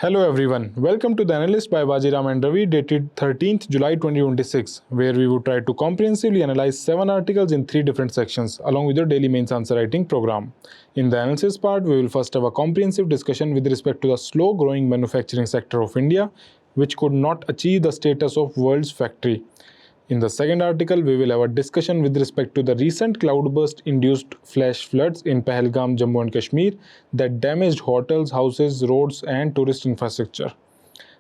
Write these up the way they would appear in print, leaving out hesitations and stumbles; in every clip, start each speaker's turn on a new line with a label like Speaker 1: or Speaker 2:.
Speaker 1: Hello everyone, welcome to the Analyst by Vajiram and Ravi dated 13th July 2026, where we would try to comprehensively analyze 7 articles in 3 different sections along with your daily mains answer writing program. In the analysis part, we will first have a comprehensive discussion with respect to the slow growing manufacturing sector of India, which could not achieve the status of world's factory. In the second article, we will have a discussion with respect to the recent cloudburst-induced flash floods in Pahalgam, Jammu and Kashmir that damaged hotels, houses, roads and tourist infrastructure.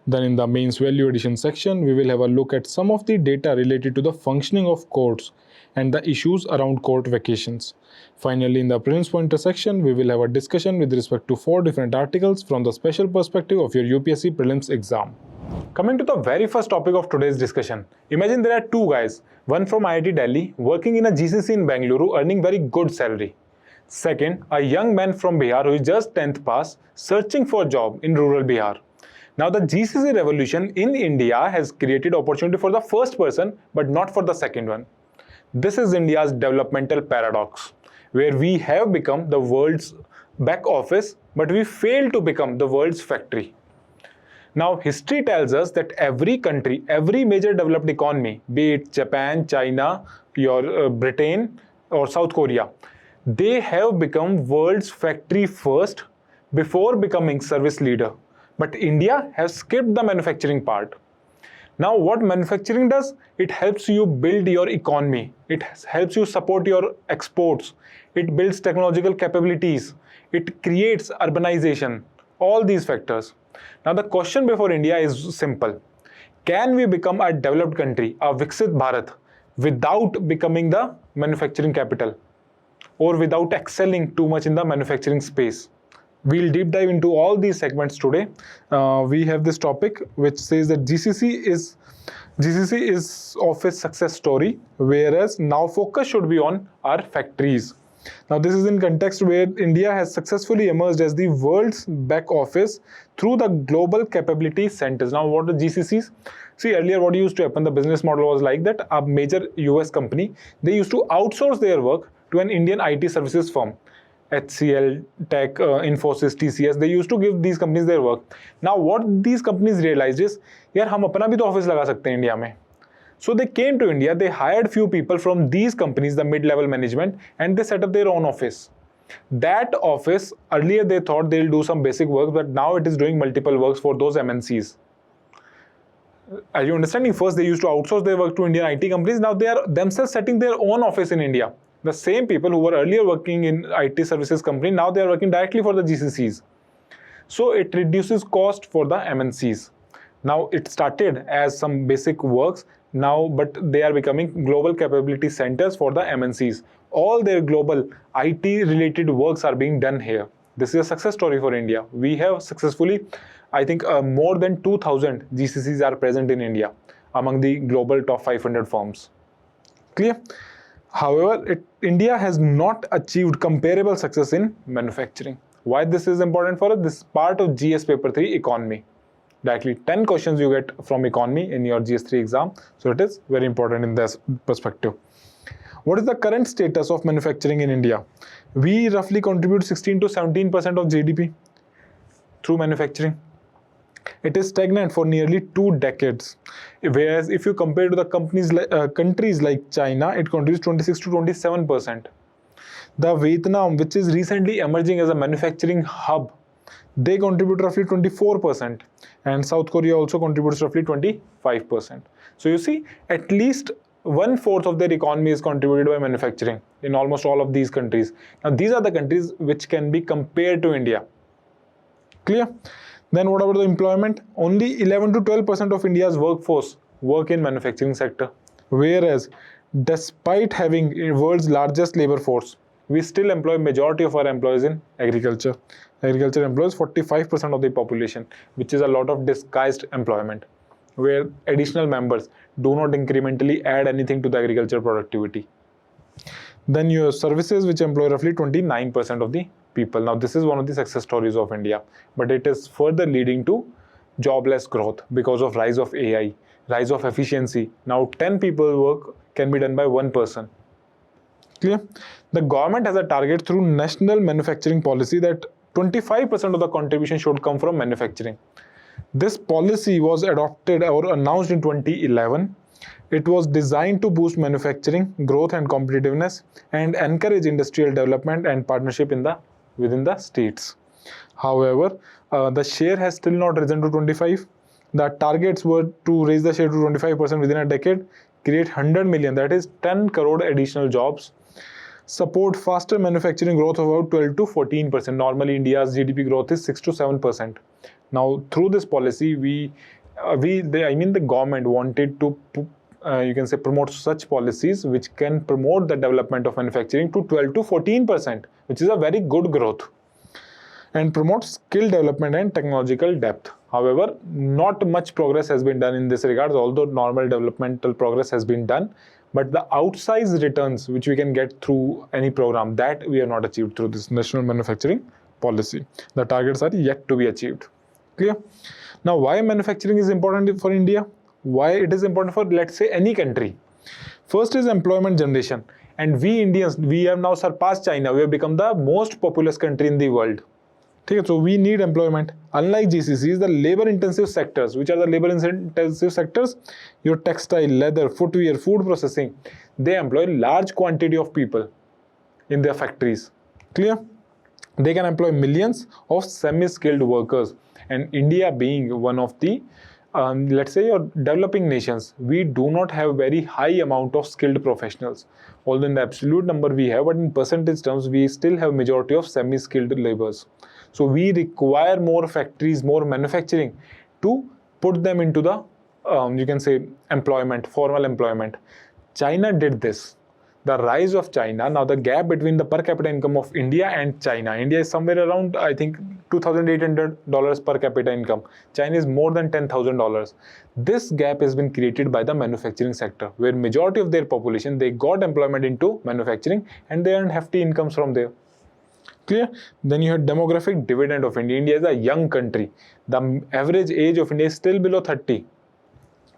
Speaker 1: Then in the mains value addition section, we will have a look at some of the data related to the functioning of courts and the issues around court vacations. Finally, in the prelims pointer section, we will have a discussion with respect to 4 different articles from the special perspective of your UPSC prelims exam. Coming to the very first topic of today's discussion, imagine there are 2 guys, one from IIT Delhi working in a GCC in Bengaluru earning very good salary. Second, a young man from Bihar who is just 10th pass searching for a job in rural Bihar. Now the GCC revolution in India has created opportunity for the first person but not for the second one. This is India's developmental paradox, where we have become the world's back office but we fail to become the world's factory. Now, history tells us that every country, every major developed economy, be it Japan, China, Britain or South Korea, they have become world's factory first before becoming service leader. But India has skipped the manufacturing part. Now, what manufacturing does? It helps you build your economy. It helps you support your exports. It builds technological capabilities. It creates urbanization. All these factors. Now the question before India is simple. Can we become a developed country, a Viksit Bharat, without becoming the manufacturing capital or without excelling too much in the manufacturing space? We'll deep dive into all these segments today. We have this topic which says that GCC is of its success story, whereas now focus should be on our factories. Now this is in context where India has successfully emerged as the world's back office through the global capability centers. Now what are GCCs? See, earlier what used to happen, the business model was like that a major US company, they used to outsource their work to an Indian IT services firm. HCL, Tech, Infosys, TCS, they used to give these companies their work. Now what these companies realized is, यार हम अपना भी तो office लगा सकते हैं India में. So they came to India, they hired few people from these companies, the mid-level management, and they set up their own office. That office, earlier they thought they'll do some basic work, but now it is doing multiple works for those MNCs. Are you understanding? First they used to outsource their work to Indian IT companies, now they are themselves setting their own office in India. The same people who were earlier working in IT services company, now they are working directly for the GCCs. So it reduces cost for the MNCs. Now it started as some basic works, but they are becoming global capability centers for the MNCs. All their global IT related works are being done here. This is a success story for India. We have successfully, I think more than 2000 GCCs are present in India among the global top 500 firms. Clear? However, India has not achieved comparable success in manufacturing. Why this is important for us? This is part of GS paper 3 economy. Directly 10 questions you get from economy in your GS3 exam. So it is very important in this perspective. What is the current status of manufacturing in India? We roughly contribute 16 to 17% of GDP through manufacturing. It is stagnant for nearly 2 decades. Whereas if you compare to the countries like China, it contributes 26 to 27%. The Vietnam, which is recently emerging as a manufacturing hub, they contribute roughly 24%, and South Korea also contributes roughly 25%. So you see, at least 1/4 of their economy is contributed by manufacturing in almost all of these countries. Now these are the countries which can be compared to India. Clear? Then what about the employment? Only 11 to 12% of India's workforce work in manufacturing sector. Whereas, despite having the world's largest labor force, we still employ majority of our employees in agriculture. Agriculture employs 45% of the population, which is a lot of disguised employment, where additional members do not incrementally add anything to the agriculture productivity. Then your services, which employ roughly 29% of the people. Now this is one of the success stories of India, but it is further leading to jobless growth because of rise of AI, rise of efficiency. Now 10 people work can be done by 1 person. Clear? The government has a target through national manufacturing policy that 25% of the contribution should come from manufacturing. This policy was adopted or announced in 2011. It was designed to boost manufacturing, growth and competitiveness, and encourage industrial development and partnership within the states. However, the share has still not risen to 25. The targets were to raise the share to 25% within a decade, create 100 million, that is 10 crore additional jobs, support faster manufacturing growth of about 12 to 14%. Normally, India's GDP growth is 6 to 7%. Now, through this policy, the government wanted to you can say promote such policies which can promote the development of manufacturing to 12 to 14%, which is a very good growth, and promote skill development and technological depth. However, not much progress has been done in this regard, although normal developmental progress has been done, but the outsized returns which we can get through any program, that we have not achieved through this national manufacturing policy. The targets are yet to be achieved. Clear? Now, why manufacturing is important for India? Why it is important for, let's say, any country? First is employment generation, and we Indians, we have now surpassed China. We have become the most populous country in the world. So we need employment. Unlike GCCs, the labor-intensive sectors, which are the labor-intensive sectors, your textile, leather, footwear, food processing, they employ large quantity of people in their factories. Clear? They can employ millions of semi-skilled workers. And India being one of the let's say your developing nations, we do not have very high amount of skilled professionals. Although in the absolute number we have, but in percentage terms, we still have majority of semi-skilled laborers. So we require more factories, more manufacturing to put them into the, you can say, employment, formal employment. China did this. The rise of China, now the gap between the per capita income of India and China. India is somewhere around, I think, $2,800 per capita income. China is more than $10,000. This gap has been created by the manufacturing sector, where majority of their population, they got employment into manufacturing and they earn hefty incomes from there. Clear? Then you have demographic dividend of India. India is a young country. The average age of India is still below 30.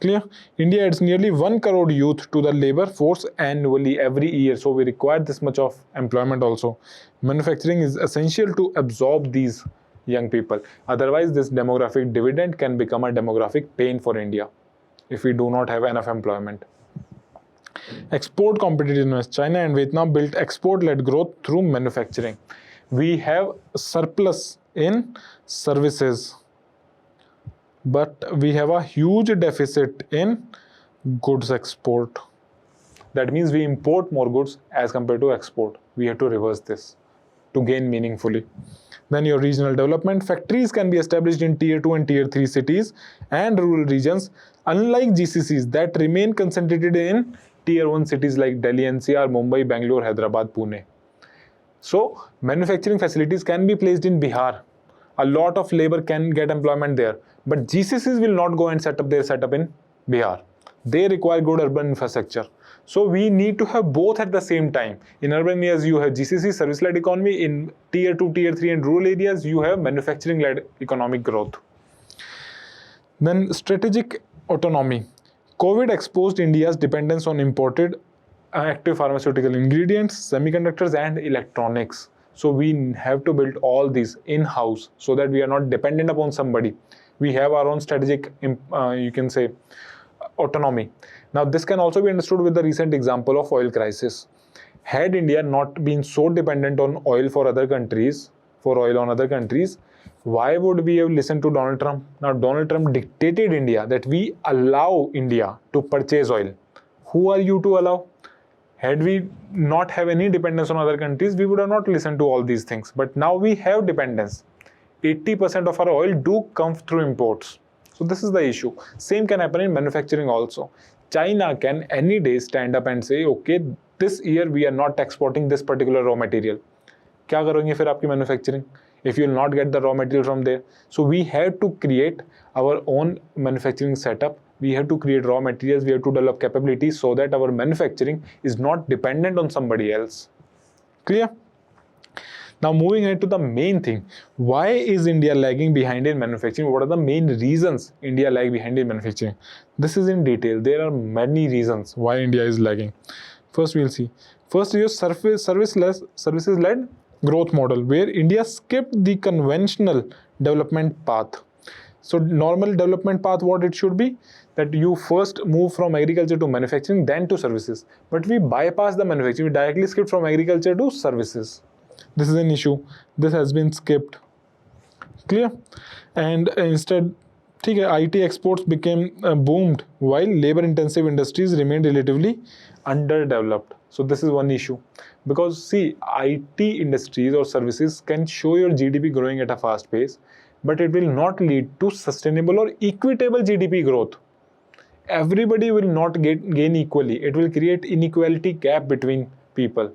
Speaker 1: Clear? India adds nearly 1 crore youth to the labor force annually every year. So we require this much of employment also. Manufacturing is essential to absorb these young people. Otherwise, this demographic dividend can become a demographic pain for India if we do not have enough employment. Export competitiveness. China and Vietnam built export-led growth through manufacturing. We have surplus in services, but we have a huge deficit in goods export. That means we import more goods as compared to export. We have to reverse this to gain meaningfully. Then your regional development. Factories can be established in tier 2 and tier 3 cities and rural regions, unlike GCCs that remain concentrated in tier 1 cities like Delhi NCR, Mumbai, Bangalore, Hyderabad, Pune. So manufacturing facilities can be placed in Bihar. A lot of labor can get employment there. But GCCs will not go and set up in Bihar. They require good urban infrastructure. So we need to have both at the same time. In urban areas, you have GCC, service-led economy. In tier 2, tier 3 and rural areas, you have manufacturing-led economic growth. Then strategic autonomy. COVID exposed India's dependence on imported active pharmaceutical ingredients, semiconductors and electronics. So we have to build all these in-house so that we are not dependent upon somebody. We have our own strategic, you can say, autonomy. Now, this can also be understood with the recent example of oil crisis. Had India not been so dependent on oil for other countries, why would we have listened to Donald Trump? Now, Donald Trump dictated India that we allow India to purchase oil. Who are you to allow? Had we not have any dependence on other countries, we would have not listened to all these things. But now we have dependence. 80% of our oil do come through imports. So this is the issue. Same can happen in manufacturing also. China can any day stand up and say, okay, this year we are not exporting this particular raw material. क्या करोगे फिर आपकी manufacturing? If you will not get the raw material from there. So we have to create our own manufacturing setup. We have to create raw materials. We have to develop capabilities so that our manufacturing is not dependent on somebody else. Clear? Now moving ahead to the main thing. Why is India lagging behind in manufacturing? What are the main reasons India lag behind in manufacturing? This is in detail. There are many reasons why India is lagging. First we'll see. First is your services-led growth model, where India skipped the conventional development path. So normal development path, what it should be, that you first move from agriculture to manufacturing, then to services. But we bypass the manufacturing, we directly skip from agriculture to services. This is an issue. This has been skipped. Clear? And instead, IT exports became boomed while labor intensive industries remained relatively underdeveloped. So this is one issue, because see, IT industries or services can show your GDP growing at a fast pace, but it will not lead to sustainable or equitable GDP growth. Everybody will not gain equally. It will create inequality gap between people.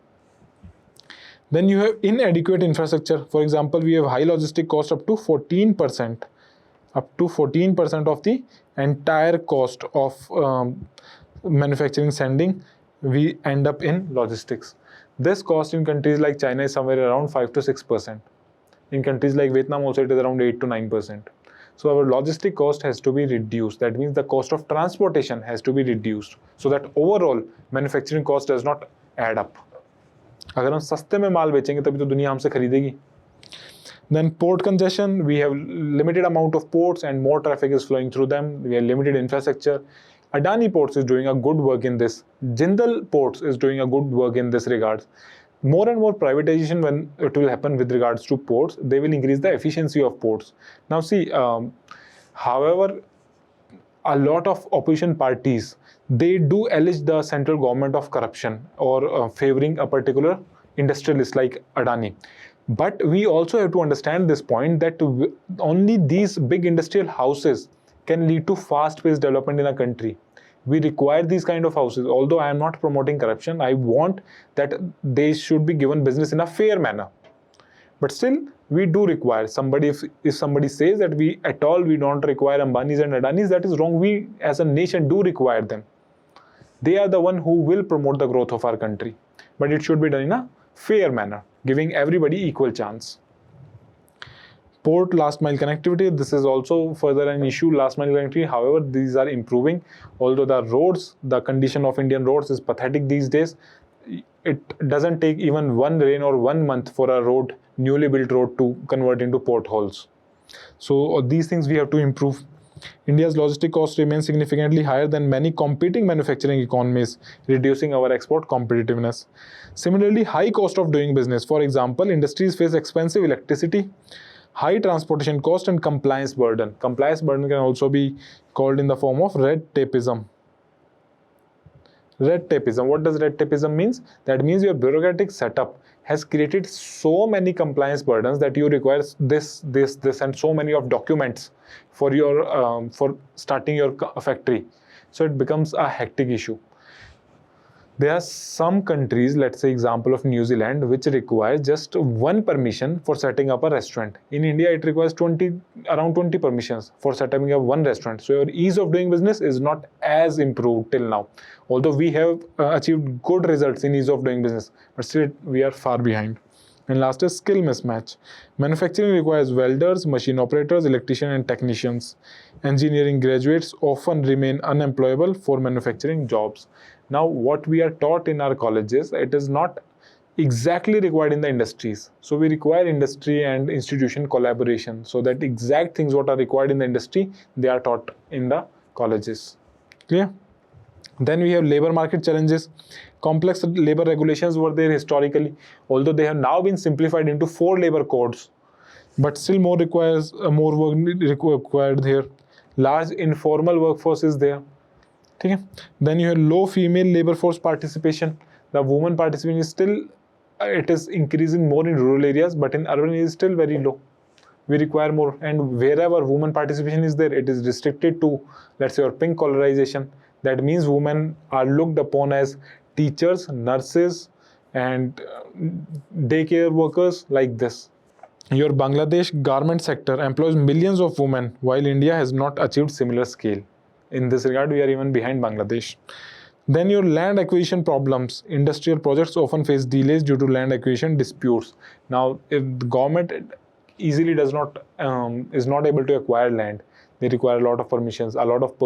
Speaker 1: Then you have inadequate infrastructure. For example, we have high logistic cost up to 14%. Up to 14% of the entire cost of manufacturing sending, we end up in logistics. This cost in countries like China is somewhere around 5 to 6%. In countries like Vietnam also it is around 8 to 9%. So our logistic cost has to be reduced. That means the cost of transportation has to be reduced, so that overall manufacturing cost does not add up. अगर हम सस्ते में माल बेचेंगे तभी तो दुनिया हमसे खरीदेगी. Then port congestion, we have limited amount of ports and more traffic is flowing through them. We have limited infrastructure. Adani Ports is doing a good work in this. Jindal Ports is doing a good work in this regards. More and more privatization, when it will happen with regards to ports, they will increase the efficiency of ports. Now see, however, a lot of opposition parties, they do allege the central government of corruption or favoring a particular industrialist like Adani. But we also have to understand this point that only these big industrial houses can lead to fast-paced development in a country. We require these kind of houses. Although I am not promoting corruption, I want that they should be given business in a fair manner. But still, we do require somebody. If somebody says that we don't require Ambanis and Adanis, that is wrong. We as a nation do require them. They are the one who will promote the growth of our country. But it should be done in a fair manner, giving everybody equal chance. Port last mile connectivity, this is also further an issue. Last mile connectivity, however, these are improving. Although the roads, the condition of Indian roads is pathetic these days. It doesn't take even one rain or 1 month for a road, newly built road, to convert into potholes. So these things we have to improve. India's logistic costs remain significantly higher than many competing manufacturing economies, reducing our export competitiveness. Similarly, high cost of doing business. For example, industries face expensive electricity, high transportation cost, and compliance burden. Compliance burden can also be called in the form of red tapeism. Red tapeism. What does red tapeism means? That means your bureaucratic setup has created so many compliance burdens that you require this, and so many of documents for your for starting your factory. So it becomes a hectic issue. There are some countries, let's say example of New Zealand, which requires just one permission for setting up a restaurant. In India, it requires around 20 permissions for setting up one restaurant. So your ease of doing business is not as improved till now. Although we have achieved good results in ease of doing business, but still we are far behind. And last is skill mismatch. Manufacturing requires welders, machine operators, electricians, and technicians. Engineering graduates often remain unemployable for manufacturing jobs. Now, what we are taught in our colleges, it is not exactly required in the industries. So we require industry and institution collaboration, so that exact things what are required in the industry, they are taught in the colleges. Clear? Then we have labor market challenges. Complex labor regulations were there historically, although they have now been simplified into 4 labor codes, but still more work required here. Large informal workforce is there. Okay. Then you have low female labor force participation. The woman participation is still, it is increasing more in rural areas, but in urban areas still very low. We require more, and wherever woman participation is there, it is restricted to, let's say, your pink collarization. That means women are looked upon as teachers, nurses, and daycare workers, like this. Your Bangladesh garment sector employs millions of women, while India has not achieved similar scale. In this regard, we are even behind Bangladesh. Then your land acquisition problems. Industrial projects often face delays due to land acquisition disputes. Now, if the government easily is not able to acquire land, they require a lot of permissions, a lot of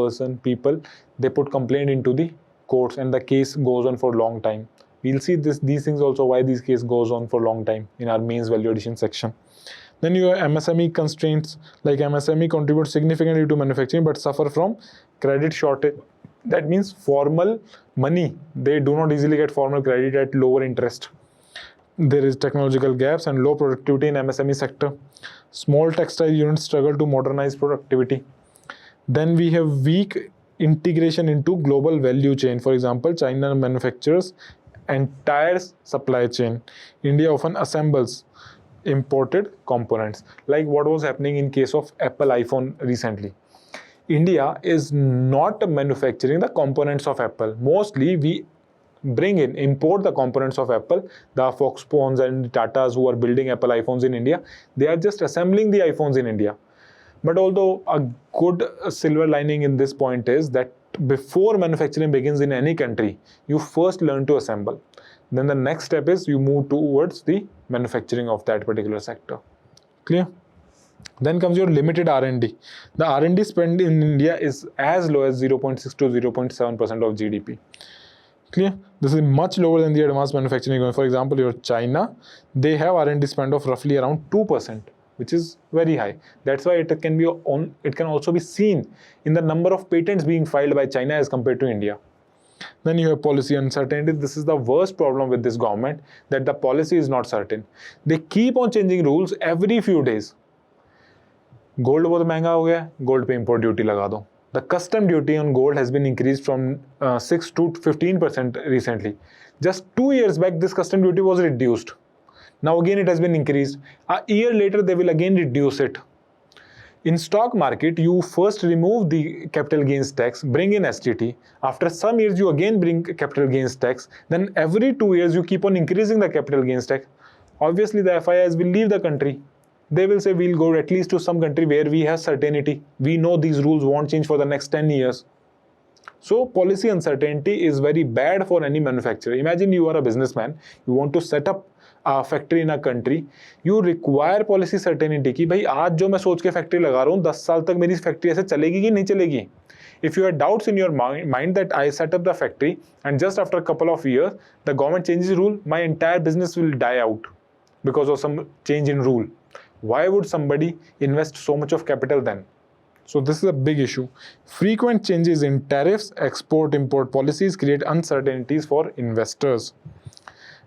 Speaker 1: people, they put complaint into the courts, and the case goes on for a long time. We'll see these things also, why this case goes on for a long time in our mains value addition section. Then you have MSME constraints, like MSME contribute significantly to manufacturing but suffer from credit shortage. That means formal money, they do not easily get formal credit at lower interest. There is technological gaps and low productivity in MSME sector. Small textile units struggle to modernize productivity. Then we have weak integration into global value chain. For example, China manufactures entire supply chain. India often assembles imported components, like what was happening in case of Apple iPhone recently. India is not manufacturing the components of Apple. Mostly we import the components of Apple. The Foxconns and Tatas who are building Apple iPhones in India, they are just assembling the iPhones in India. But although a good silver lining in this point is that before manufacturing begins in any country, you first learn to assemble. Then the next step is you move towards the manufacturing of that particular sector. Clear? Then comes your limited R&D. The R&D spend in India is as low as 0.6 to 0.7% of GDP. Clear? This is much lower than the advanced manufacturing. For example, your China, they have R&D spend of roughly around 2%, which is very high. That's why it can also be seen in the number of patents being filed by China as compared to India. Then you have policy uncertainty. This is the worst problem with this government, that the policy is not certain. They keep on changing rules every few days. Gold बहुत महंगा हो गया, gold पे import duty लगा दो. The custom duty on gold has been increased from 6 to 15% recently. Just 2 years back, this custom duty was reduced. Now again it has been increased. A year later, they will again reduce it. In stock market, you first remove the capital gains tax, bring in STT. After some years, you again bring capital gains tax. Then every 2 years, you keep on increasing the capital gains tax. Obviously, the FIIs will leave the country. They will say, we'll go at least to some country where we have certainty. We know these rules won't change for the next 10 years. So policy uncertainty is very bad for any manufacturer. Imagine you are a businessman, you want to set up a factory in a country. You require policy certainty कि भाई आज जो मैं सोच के factory लगा रहा हूँ 10 साल तक मेरी फैक्ट्री ऐसे चलेगी कि नहीं चलेगी. If you have doubts in your mind that I set up the factory and just after a couple of years the government changes rule, my entire business will die out because of some change in rule. Why would somebody invest so much of capital then? So this is a big issue. Frequent changes in tariffs, export-import policies create uncertainties for investors.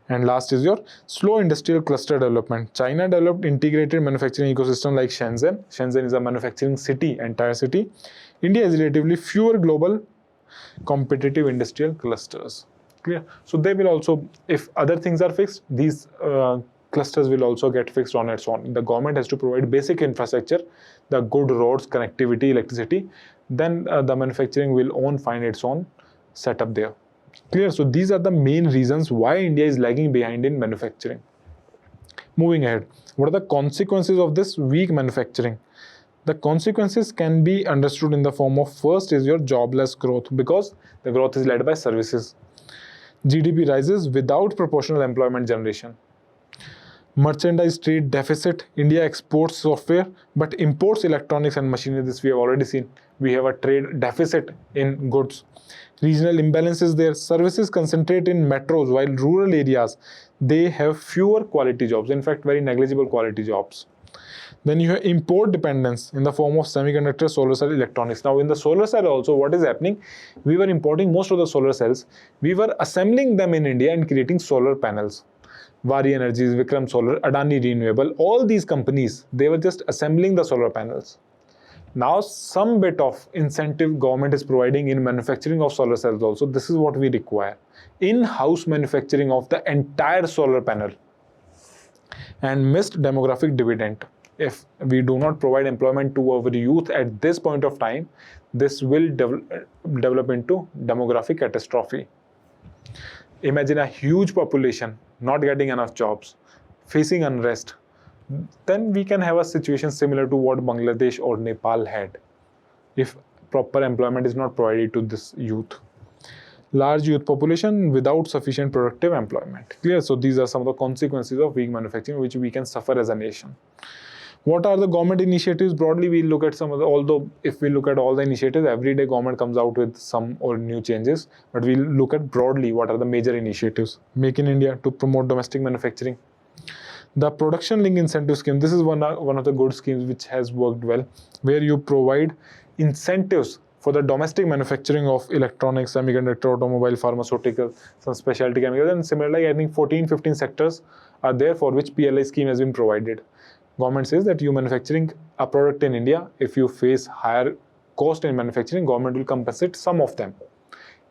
Speaker 1: And last is your slow industrial cluster development. China developed integrated manufacturing ecosystem like Shenzhen. Shenzhen is a manufacturing city, entire city. India has relatively fewer global competitive industrial clusters. Clear? So they will also, if other things are fixed, these clusters will also get fixed on its own. The government has to provide basic infrastructure, the good roads, connectivity, electricity. Then the manufacturing will find its own setup there. Clear? So these are the main reasons why India is lagging behind in manufacturing. Moving ahead, what are the consequences of this weak manufacturing? The consequences can be understood in the form of, first is your jobless growth, because the growth is led by services. GDP rises without proportional employment generation. Merchandise trade deficit. India exports software but imports electronics and machinery. This we have already seen. We have a trade deficit in goods. Regional imbalances there. Services concentrate in metros while rural areas, they have fewer quality jobs. In fact, very negligible quality jobs. Then you have import dependence in the form of semiconductor, solar cell, electronics. Now in the solar cell also, what is happening? We were importing most of the solar cells. We were assembling them in India and creating solar panels. Vari Energies, Vikram Solar, Adani Renewable, all these companies, they were just assembling the solar panels. Now some bit of incentive government is providing in manufacturing of solar cells also. This is what we require. In-house manufacturing of the entire solar panel. And missed demographic dividend. If we do not provide employment to our youth at this point of time, this will develop into demographic catastrophe. Imagine a huge population not getting enough jobs, facing unrest. Then we can have a situation similar to what Bangladesh or Nepal had, if proper employment is not provided to this youth. Large youth population without sufficient productive employment. Clear? So these are some of the consequences of weak manufacturing which we can suffer as a nation. What are the government initiatives? Broadly, we look at some of the, although if we look at all the initiatives, every day government comes out with some or new changes, but we'll look at broadly what are the major initiatives. Make in India to promote domestic manufacturing. The production link incentive scheme, this is one of the good schemes which has worked well, where you provide incentives for the domestic manufacturing of electronics, semiconductor, automobile, pharmaceutical, some specialty chemicals, and similarly I think 14-15 sectors are there for which PLI scheme has been provided. Government says that you manufacturing a product in India, if you face higher cost in manufacturing, government will compensate some of them.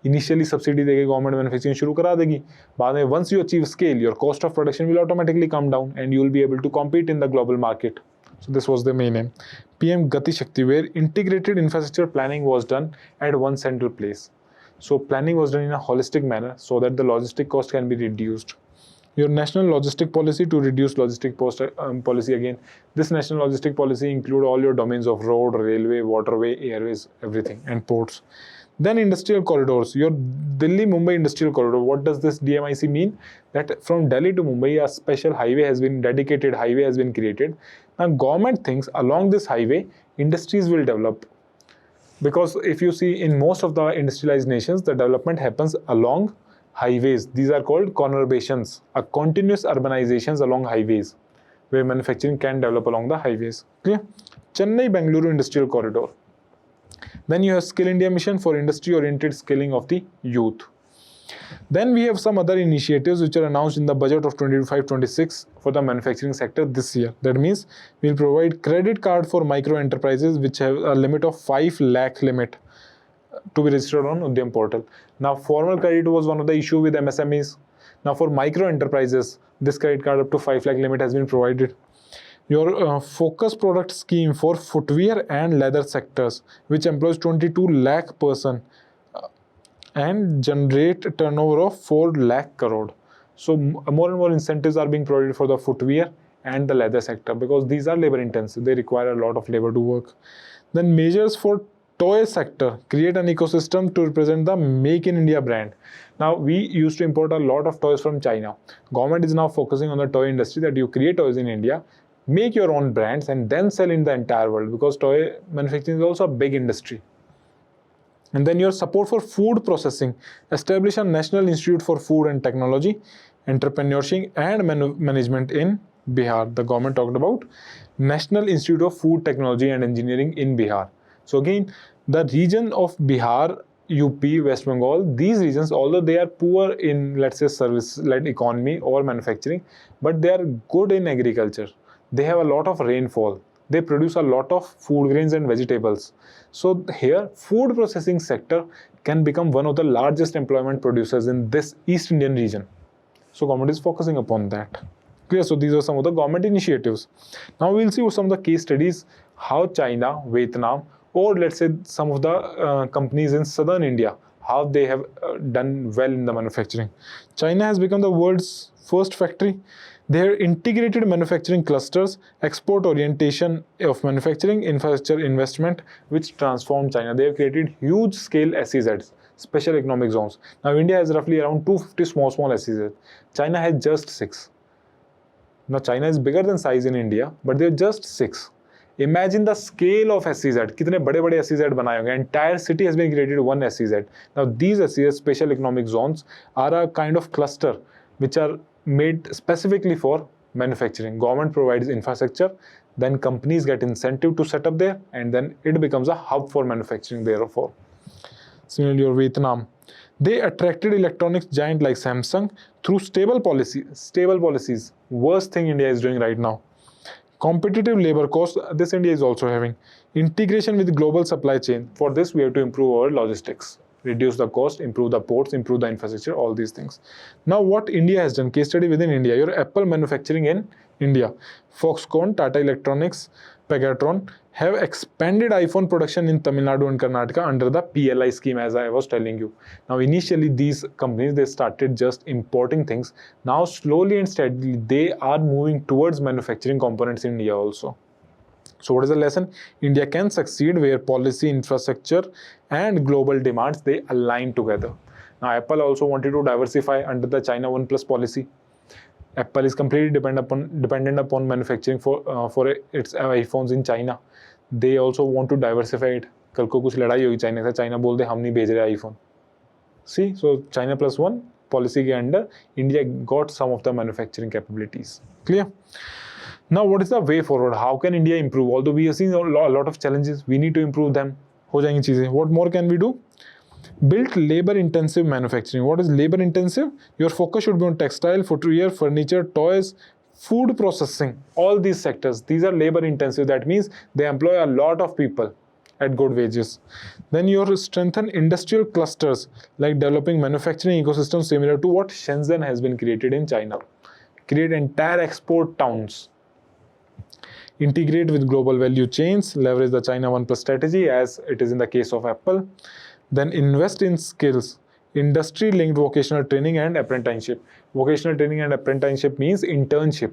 Speaker 1: Initially subsidy देगी government manufacturing शुरू करा देगी, बाद में once you achieve scale, your cost of production will automatically come down and you will be able to compete in the global market. So this was the main aim. PM Gati Shakti, where integrated infrastructure planning was done at one central place. So planning was done in a holistic manner so that the logistic cost can be reduced. Your national logistic policy to reduce logistic cost policy again. This national logistic policy include all your domains of road, railway, waterway, airways, everything, and ports. Then industrial corridors, your Delhi-Mumbai industrial corridor. What does this DMIC mean? That from Delhi to Mumbai, a special highway has been, dedicated highway has been created. Now government thinks along this highway, industries will develop. Because if you see in most of the industrialized nations, the development happens along highways. These are called conurbations, a continuous urbanizations along highways, where manufacturing can develop along the highways. Clear? Chennai-Bengaluru industrial corridor. Then you have Skill India Mission for industry-oriented skilling of the youth. Then we have some other initiatives which are announced in the budget of 25-26 for the manufacturing sector this year. That means we'll provide credit card for micro enterprises which have a limit of 5 lakh limit to be registered on Udyam portal. Now formal credit was one of the issue with MSMEs. Now for micro enterprises, this credit card up to 5 lakh limit has been provided. Your focus product scheme for footwear and leather sectors, which employs 22 lakh person and generate turnover of 4 lakh crore. So more and more incentives are being provided for the footwear and the leather sector because these are labor intensive. They require a lot of labor to work. Then measures for toy sector, create an ecosystem to represent the Make in India brand. Now we used to import a lot of toys from China. Government is now focusing on the toy industry, that you create toys in India, make your own brands and then sell in the entire world, because toy manufacturing is also a big industry. And then your support for food processing, establish a National Institute for Food and Technology, Entrepreneurship and Management in Bihar. The government talked about National Institute of Food Technology and Engineering in Bihar. So again, the region of Bihar, UP, West Bengal, these regions, although they are poor in, let's say, service-led economy or manufacturing, but they are good in agriculture. They have a lot of rainfall. They produce a lot of food grains and vegetables. So here, food processing sector can become one of the largest employment producers in this East Indian region. So government is focusing upon that. Clear? So these are some of the government initiatives. Now we'll see some of the case studies, how China, Vietnam, or let's say some of the companies in southern India, how they have done well in the manufacturing. China has become the world's first factory. Their integrated manufacturing clusters, export orientation of manufacturing, infrastructure investment, which transformed China. They have created huge scale SEZs, special economic zones. Now India has roughly around 250 small SEZs. China has just 6. Now China is bigger than size in India, but they have just 6. Imagine the scale of SEZ. कितने बड़े-बड़े SEZ बनाए होंगे. Entire city has been created one SEZ. Now these SEZ, special economic zones, are a kind of cluster which are made specifically for manufacturing. Government provides infrastructure, then companies get incentive to set up there, and then it becomes a hub for manufacturing therefore. Similarly, Vietnam, they attracted electronics giant like Samsung through stable policies. Worst thing India is doing right now. Competitive labor costs, this India is also having. Integration with global supply chain. For this, we have to improve our logistics. Reduce the cost, improve the ports, improve the infrastructure, all these things. Now what India has done, case study within India, your Apple manufacturing in India, Foxconn, Tata Electronics, Pegatron have expanded iPhone production in Tamil Nadu and Karnataka under the PLI scheme, as I was telling you. Now initially these companies, they started just importing things. Now slowly and steadily they are moving towards manufacturing components in India also. So what is the lesson? India can succeed where policy, infrastructure and global demands, they align together. Now Apple also wanted to diversify under the China 1+ policy. Apple is completely dependent upon manufacturing for its iPhones in China. They also want to diversify it. कल को कुछ लड़ाई होगी China से, China बोल दे हम नहीं भेज रहे iPhone. See, so China +1 policy के under India got some of the manufacturing capabilities. Clear? Now, what is the way forward? How can India improve? Although we have seen a lot of challenges, we need to improve them. हो जाएंगी चीजें. What more can we do? Build labor-intensive manufacturing. What is labor-intensive? Your focus should be on textile, footwear, furniture, toys, food processing. All these sectors, these are labor-intensive. That means they employ a lot of people at good wages. Then you strengthen industrial clusters, like developing manufacturing ecosystems similar to what Shenzhen has been created in China. Create entire export towns. Integrate with global value chains, leverage the China 1+ strategy as it is in the case of Apple. Then invest in skills, industry-linked vocational training and apprenticeship. Vocational training and apprenticeship means internship,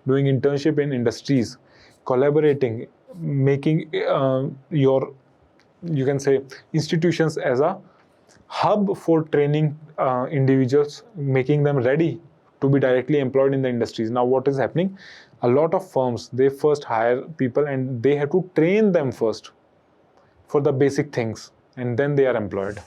Speaker 1: doing internship in industries, collaborating, making your, you can say, institutions as a hub for training individuals, making them ready to be directly employed in the industries. Now what is happening? A lot of firms, they first hire people and they have to train them first for the basic things, and then they are employed.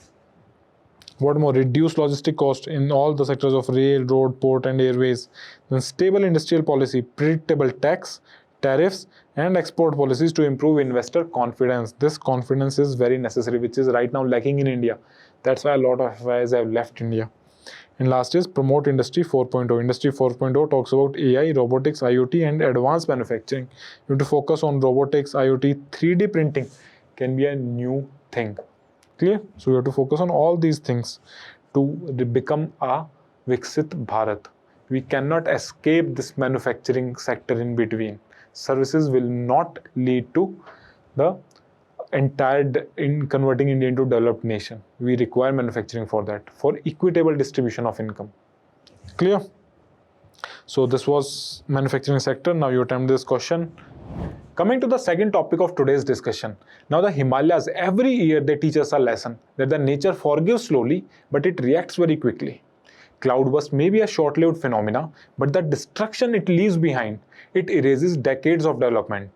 Speaker 1: What more? Reduce logistic cost in all the sectors of rail, road, port and airways. Then stable industrial policy, predictable tax, tariffs and export policies to improve investor confidence. This confidence is very necessary, which is right now lacking in India. That's why a lot of FIs have left India. And last is promote Industry 4.0. Industry 4.0 talks about AI, robotics, IoT and advanced manufacturing. You have to focus on robotics, IoT, 3D printing can be a new thing. Clear? So you have to focus on all these things to become a Viksit Bharat. We cannot escape this manufacturing sector in between. Services will not lead to the entire in converting India into developed nation. We require manufacturing for that, for equitable distribution of income. Clear? So this was manufacturing sector. Now you attempt this question. Coming to the second topic of today's discussion. Now the Himalayas, every year they teach us a lesson that the nature forgives slowly, but it reacts very quickly. Cloudburst may be a short-lived phenomena, but the destruction it leaves behind, it erases decades of development.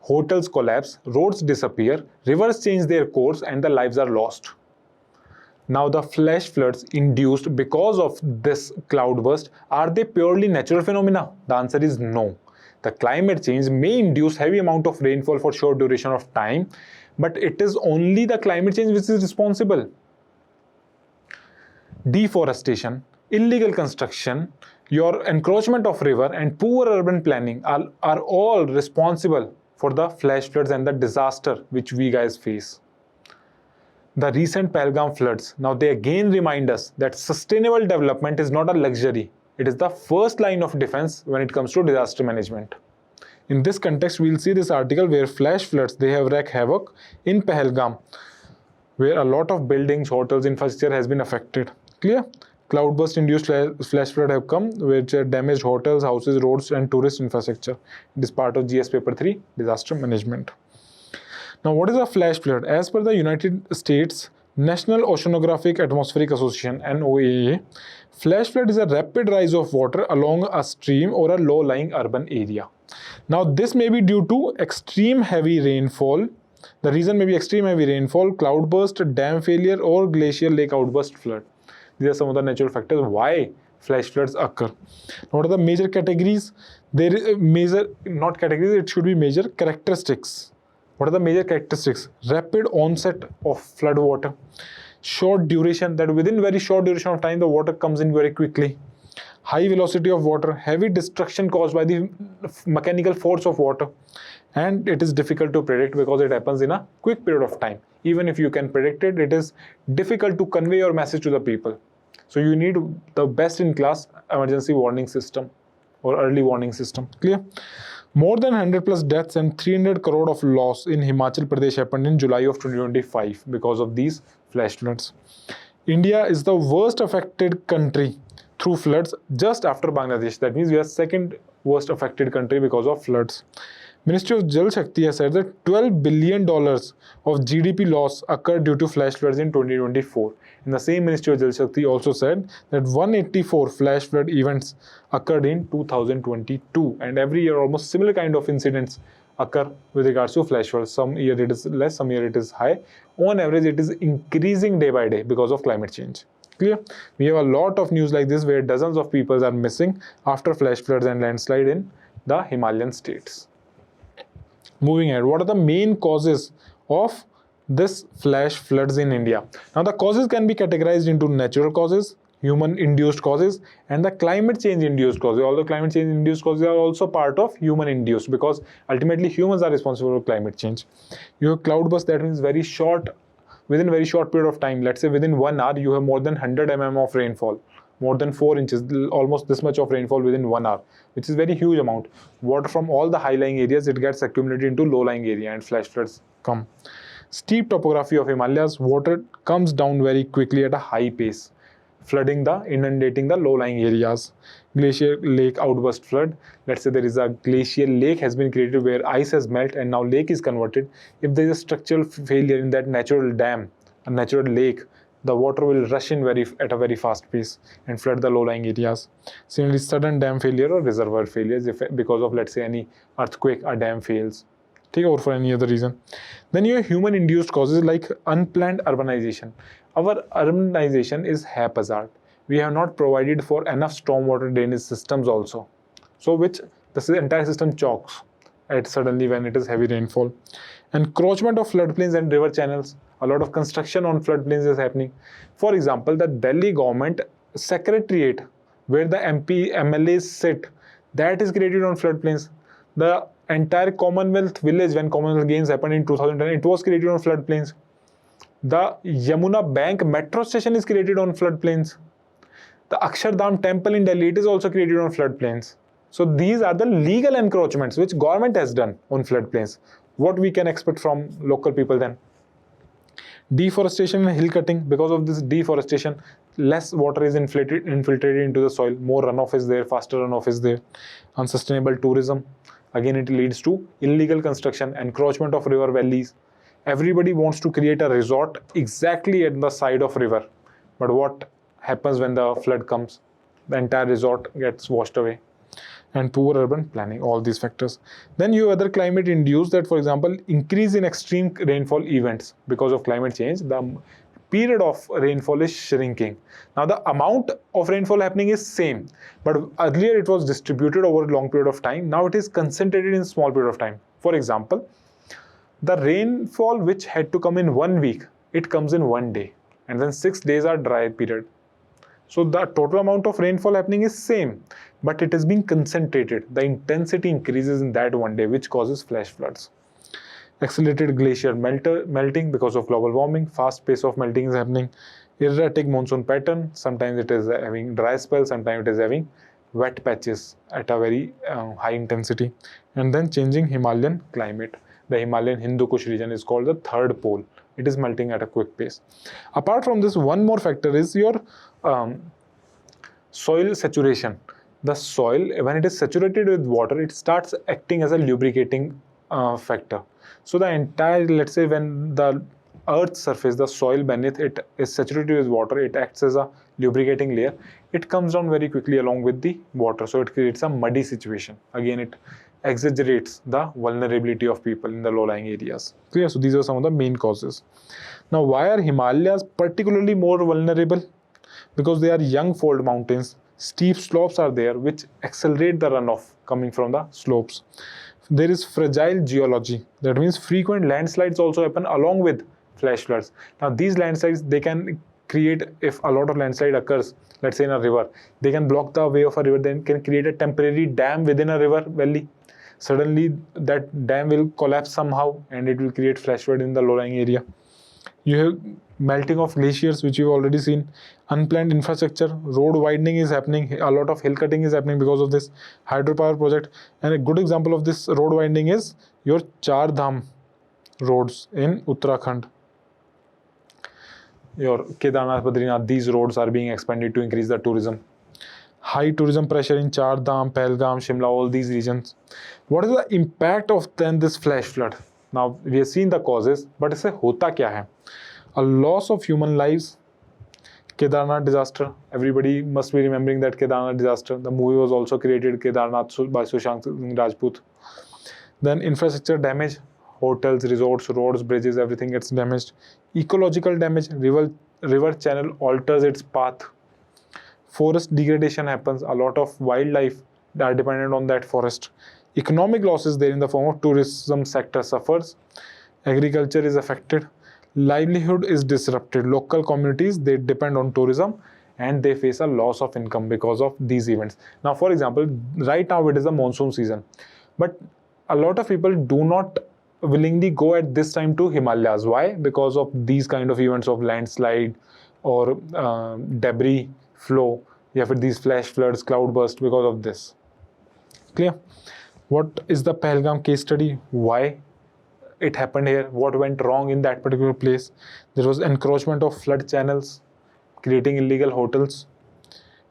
Speaker 1: Hotels collapse, roads disappear, rivers change their course, and the lives are lost. Now the flash floods induced because of this cloudburst, are they purely natural phenomena? The answer is no. The climate change may induce heavy amount of rainfall for short duration of time, but it is only the climate change which is responsible. Deforestation, illegal construction, your encroachment of river and poor urban planning are all responsible for the flash floods and the disaster which we guys face. The recent Pahalgam floods, now they again remind us that sustainable development is not a luxury. It is the first line of defense when it comes to disaster management. In this context, we'll see this article where flash floods, they have wreaked havoc in Pahalgam, where a lot of buildings, hotels, infrastructure has been affected. Clear? Cloudburst induced flash flood have come, which damaged hotels, houses, roads and tourist infrastructure. It is part of GS paper 3, disaster management. Now what is a flash flood? As per the United States National Oceanographic Atmospheric Association (NOAA), flash flood is a rapid rise of water along a stream or a low-lying urban area. Now this may be due to extreme heavy rainfall. The reason may be extreme heavy rainfall, cloudburst, dam failure or glacial lake outburst flood. These are some of the natural factors why flash floods occur. What are the major categories? There is major, not categories, it should be major characteristics. What are the major characteristics? Rapid onset of flood water, short duration, that within very short duration of time the water comes in very quickly, high velocity of water, heavy destruction caused by the mechanical force of water, and it is difficult to predict because it happens in a quick period of time. Even if you can predict it, it is difficult to convey your message to the people. So you need the best in class emergency warning system or early warning system. Clear? More than 100+ deaths and 300 crore of loss in Himachal Pradesh happened in July of 2025 because of these flash floods. India is the worst affected country through floods just after Bangladesh. That means we are second worst affected country because of floods. Ministry of Jal Shakti has said that $12 billion of GDP loss occurred due to flash floods in 2024. And the same Ministry of Jal Shakti also said that 184 flash flood events occurred in 2022. And every year almost similar kind of incidents occur with regards to flash floods. Some year it is less, some year it is high. On average, it is increasing day by day because of climate change. Clear? We have a lot of news like this where dozens of people are missing after flash floods and landslide in the Himalayan states. Moving ahead, what are the main causes of this flash floods in India? Now, the causes can be categorized into natural causes, human-induced causes, and the climate change-induced causes. Although climate change-induced causes are also part of human-induced, because ultimately humans are responsible for climate change. You have cloudburst, that means within very short period of time, let's say within 1 hour, you have more than 100 mm of rainfall, more than 4 inches, almost this much of rainfall within 1 hour, which is very huge amount. Water from all the high-lying areas, it gets accumulated into low-lying area and flash floods come. Steep topography of Himalayas, water comes down very quickly at a high pace, inundating the low-lying areas. Glacier lake outburst flood. Let's say there is a glacial lake has been created where ice has melted and now lake is converted. If there is a structural failure in that natural dam, a natural lake, the water will rush in at a very fast pace and flood the low-lying areas. Similarly, sudden dam failure or reservoir failures, because of, let's say, any earthquake, a dam fails, or for any other reason. Then you have human-induced causes like unplanned urbanization. Our urbanization is haphazard. We have not provided for enough stormwater drainage systems also. So this entire system chokes suddenly when it is heavy rainfall. Encroachment of floodplains and river channels. A lot of construction on floodplains is happening. For example, the Delhi government secretariat, where the MLAs sit, that is created on floodplains. The entire Commonwealth village, when Commonwealth Games happened in 2010, it was created on floodplains. The Yamuna Bank metro station is created on floodplains. The Akshardham temple in Delhi, it is also created on floodplains. So these are the legal encroachments which government has done on floodplains. What we can expect from local people then? Deforestation and hill cutting. Because of this deforestation, less water is infiltrated into the soil. More runoff is there, faster runoff is there. Unsustainable tourism. Again, it leads to illegal construction, encroachment of river valleys. Everybody wants to create a resort exactly at the side of river. But what happens when the flood comes? The entire resort gets washed away. And poor urban planning, all these factors. Then you have other climate induced, that for example, increase in extreme rainfall events. Because of climate change, the period of rainfall is shrinking. Now the amount of rainfall happening is same, but earlier it was distributed over a long period of time. Now it is concentrated in a small period of time. For example, the rainfall which had to come in 1 week, it comes in 1 day, and then 6 days are dry period. So the total amount of rainfall happening is same, but it is being concentrated. The intensity increases in that 1 day, which causes flash floods. Accelerated glacier melting because of global warming. Fast pace of melting is happening. Erratic monsoon pattern. Sometimes it is having dry spells, sometimes it is having wet patches at a very high intensity. And then changing Himalayan climate. The Himalayan Hindu Kush region is called the third pole. It is melting at a quick pace. Apart from this, one more factor is your soil saturation. The soil, when it is saturated with water, it starts acting as a lubricating factor. So the entire, let's say when the earth's surface, the soil beneath it is saturated with water, it acts as a lubricating layer. It comes down very quickly along with the water. So it creates a muddy situation. Again, it exaggerates the vulnerability of people in the low-lying areas. Clear? So these are some of the main causes. Now, why are Himalayas particularly more vulnerable? Because they are young fold mountains. Steep slopes are there which accelerate the runoff coming from the slopes. There is fragile geology. That means frequent landslides also happen along with flash floods. Now these landslides, they can create, if a lot of landslide occurs, let's say in a river, they can block the way of a river, then can create a temporary dam within a river valley. Suddenly that dam will collapse somehow and it will create flash flood in the low-lying area. You have melting of glaciers, which you've already seen. Unplanned infrastructure, road widening is happening. A lot of hill cutting is happening because of this hydropower project. And a good example of this road widening is your Char Dham roads in Uttarakhand. Your Kedarnath, Badrinath, these roads are being expanded to increase the tourism. High tourism pressure in Char Dham, Pahalgam, Shimla, all these regions. What is the impact of then this flash flood? Now, we have seen the causes, but इससे होता क्या है? A loss of human lives. Kedarnath disaster. Everybody must be remembering that Kedarnath disaster. The movie was also created, Kedarnath, by Sushant Singh Rajput. Then infrastructure damage. Hotels, resorts, roads, bridges, everything gets damaged. Ecological damage. river channel alters its path. Forest degradation happens. A lot of wildlife are dependent on that forest. Economic losses there in the form of tourism sector suffers. Agriculture is affected. Livelihood is disrupted. Local communities, they depend on tourism and they face a loss of income because of these events. Now, for example, right now it is the monsoon season, but a lot of people do not willingly go at this time to Himalayas. Why? Because of these kind of events of landslide or debris flow. You have these flash floods, cloudburst because of this. Clear? What is the Pahalgam case study? Why it happened here? What went wrong in that particular place? There was encroachment of flood channels, creating illegal hotels.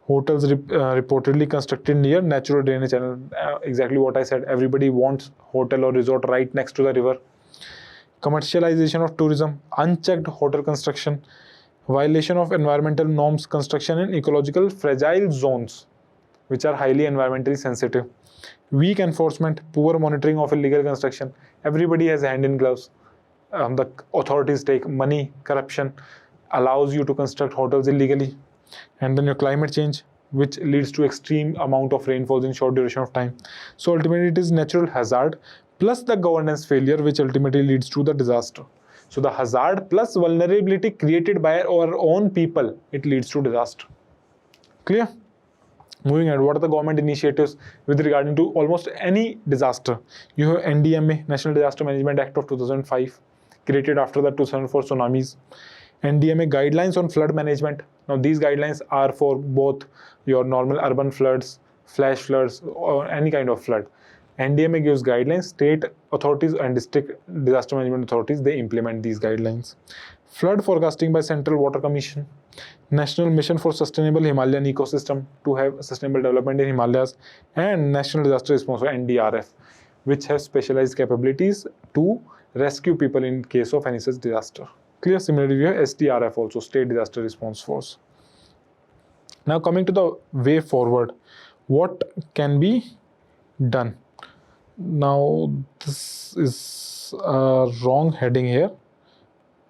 Speaker 1: Hotels reportedly constructed near natural drainage channel. Exactly what I said. Everybody wants hotel or resort right next to the river. Commercialization of tourism, unchecked hotel construction, violation of environmental norms, construction in ecological fragile zones, which are highly environmentally sensitive. Weak enforcement, poor monitoring of illegal construction. Everybody has hand in gloves. The authorities take money, corruption, allows you to construct hotels illegally. And then your climate change, which leads to extreme amount of rainfalls in short duration of time. So ultimately it is natural hazard plus the governance failure, which ultimately leads to the disaster. So the hazard plus vulnerability created by our own people, it leads to disaster. Clear? Moving ahead, what are the government initiatives with regarding to almost any disaster? You have NDMA, National Disaster Management Act of 2005, created after the 2004 tsunamis. NDMA guidelines on flood management. Now these guidelines are for both your normal urban floods, flash floods, or any kind of flood. NDMA gives guidelines. State authorities and district disaster management authorities, they implement these guidelines. Flood forecasting by Central Water Commission. National Mission for Sustainable Himalayan Ecosystem to have sustainable development in Himalayas, and National Disaster Response or NDRF, which have specialized capabilities to rescue people in case of any such disaster. Clear? Similarly, we have SDRF also, State Disaster Response Force. Now coming to the way forward, what can be done? Now this is a wrong heading here.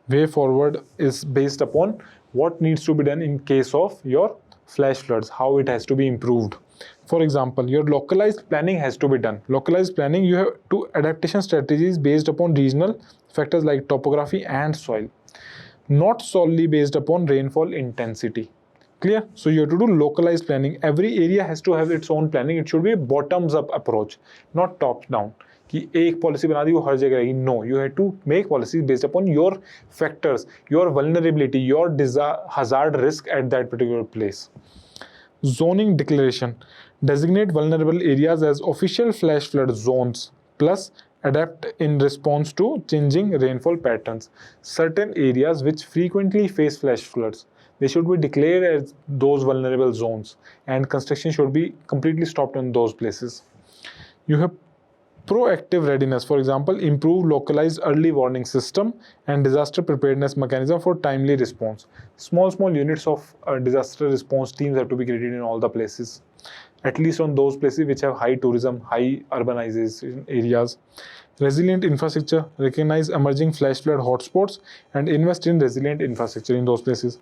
Speaker 1: Way forward is based upon what needs to be done in case of your flash floods, how it has to be improved. For example, your localized planning has to be done. Localized planning, you have two adaptation strategies based upon regional factors like topography and soil, not solely based upon rainfall intensity. Clear? So you have to do localized planning. Every area has to have its own planning. It should be a bottoms up approach, not top down. कि एक policy बना दी वो हर जगह रहेगी. No, you have to make policies based upon your factors, your vulnerability, your hazard risk at that particular place. Zoning declaration. Designate vulnerable areas as official flash flood zones plus adapt in response to changing rainfall patterns. Certain areas which frequently face flash floods, they should be declared as those vulnerable zones and construction should be completely stopped in those places. You have proactive readiness, for example, improve localized early warning system and disaster preparedness mechanism for timely response. Small units of disaster response teams have to be created in all the places, at least on those places which have high tourism, high urbanization areas. Resilient infrastructure, recognize emerging flash flood hotspots and invest in resilient infrastructure in those places.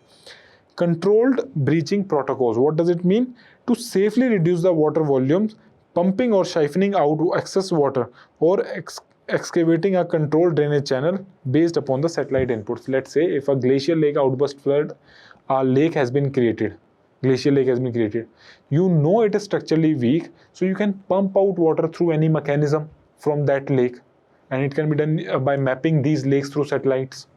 Speaker 1: Controlled breaching protocols, what does it mean? To safely reduce the water volumes, pumping or siphoning out excess water or excavating a controlled drainage channel based upon the satellite inputs. Let's say if a glacial lake outburst flood, a lake has been created, glacial lake has been created. You know it is structurally weak, so you can pump out water through any mechanism from that lake, and it can be done by mapping these lakes through satellites.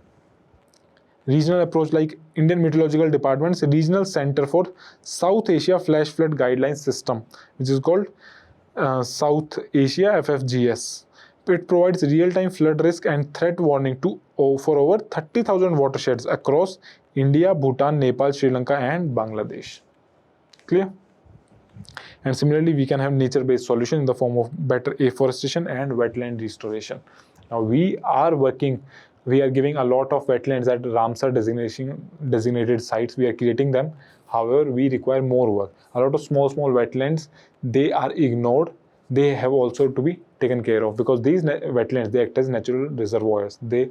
Speaker 1: Regional approach, like Indian Meteorological Department's Regional Center for South Asia Flash Flood Guidelines System, which is called South Asia FFGS. It provides real-time flood risk and threat warning for over 30,000 watersheds across India, Bhutan, Nepal, Sri Lanka and Bangladesh. Clear? And similarly, we can have nature-based solution in the form of better afforestation and wetland restoration. Now we are giving a lot of wetlands at Ramsar designated sites. We are creating them. However, we require more work. A lot of small wetlands, they are ignored. They have also to be taken care of because these wetlands, they act as natural reservoirs. They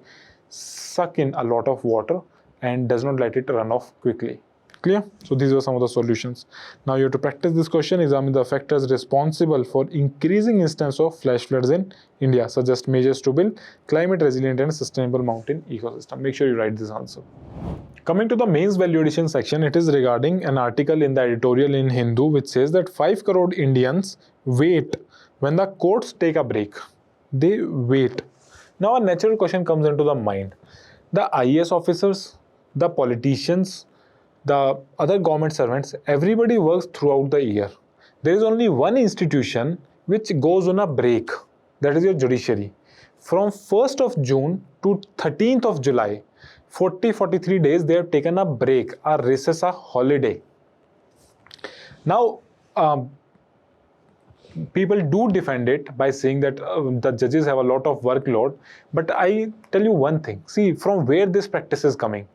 Speaker 1: suck in a lot of water and does not let it run off quickly. Clear? So these were some of the solutions. Now you have to practice this question. Examine the factors responsible for increasing instance of flash floods in India. Suggest measures to build climate resilient and sustainable mountain ecosystem. Make sure you write this answer. Coming to the mains value addition section, it is regarding an article in the editorial in Hindu which says that 5 crore Indians wait when the courts take a break. They wait. Now a natural question comes into the mind. The IAS officers, the politicians, the other government servants, everybody works throughout the year. There is only one institution which goes on a break, that is your judiciary. From 1st of June to 13th of July, 43 days they have taken a break, a recess, a holiday. Now, people do defend it by saying that the judges have a lot of workload, but I tell you one thing, see from where this practice is coming.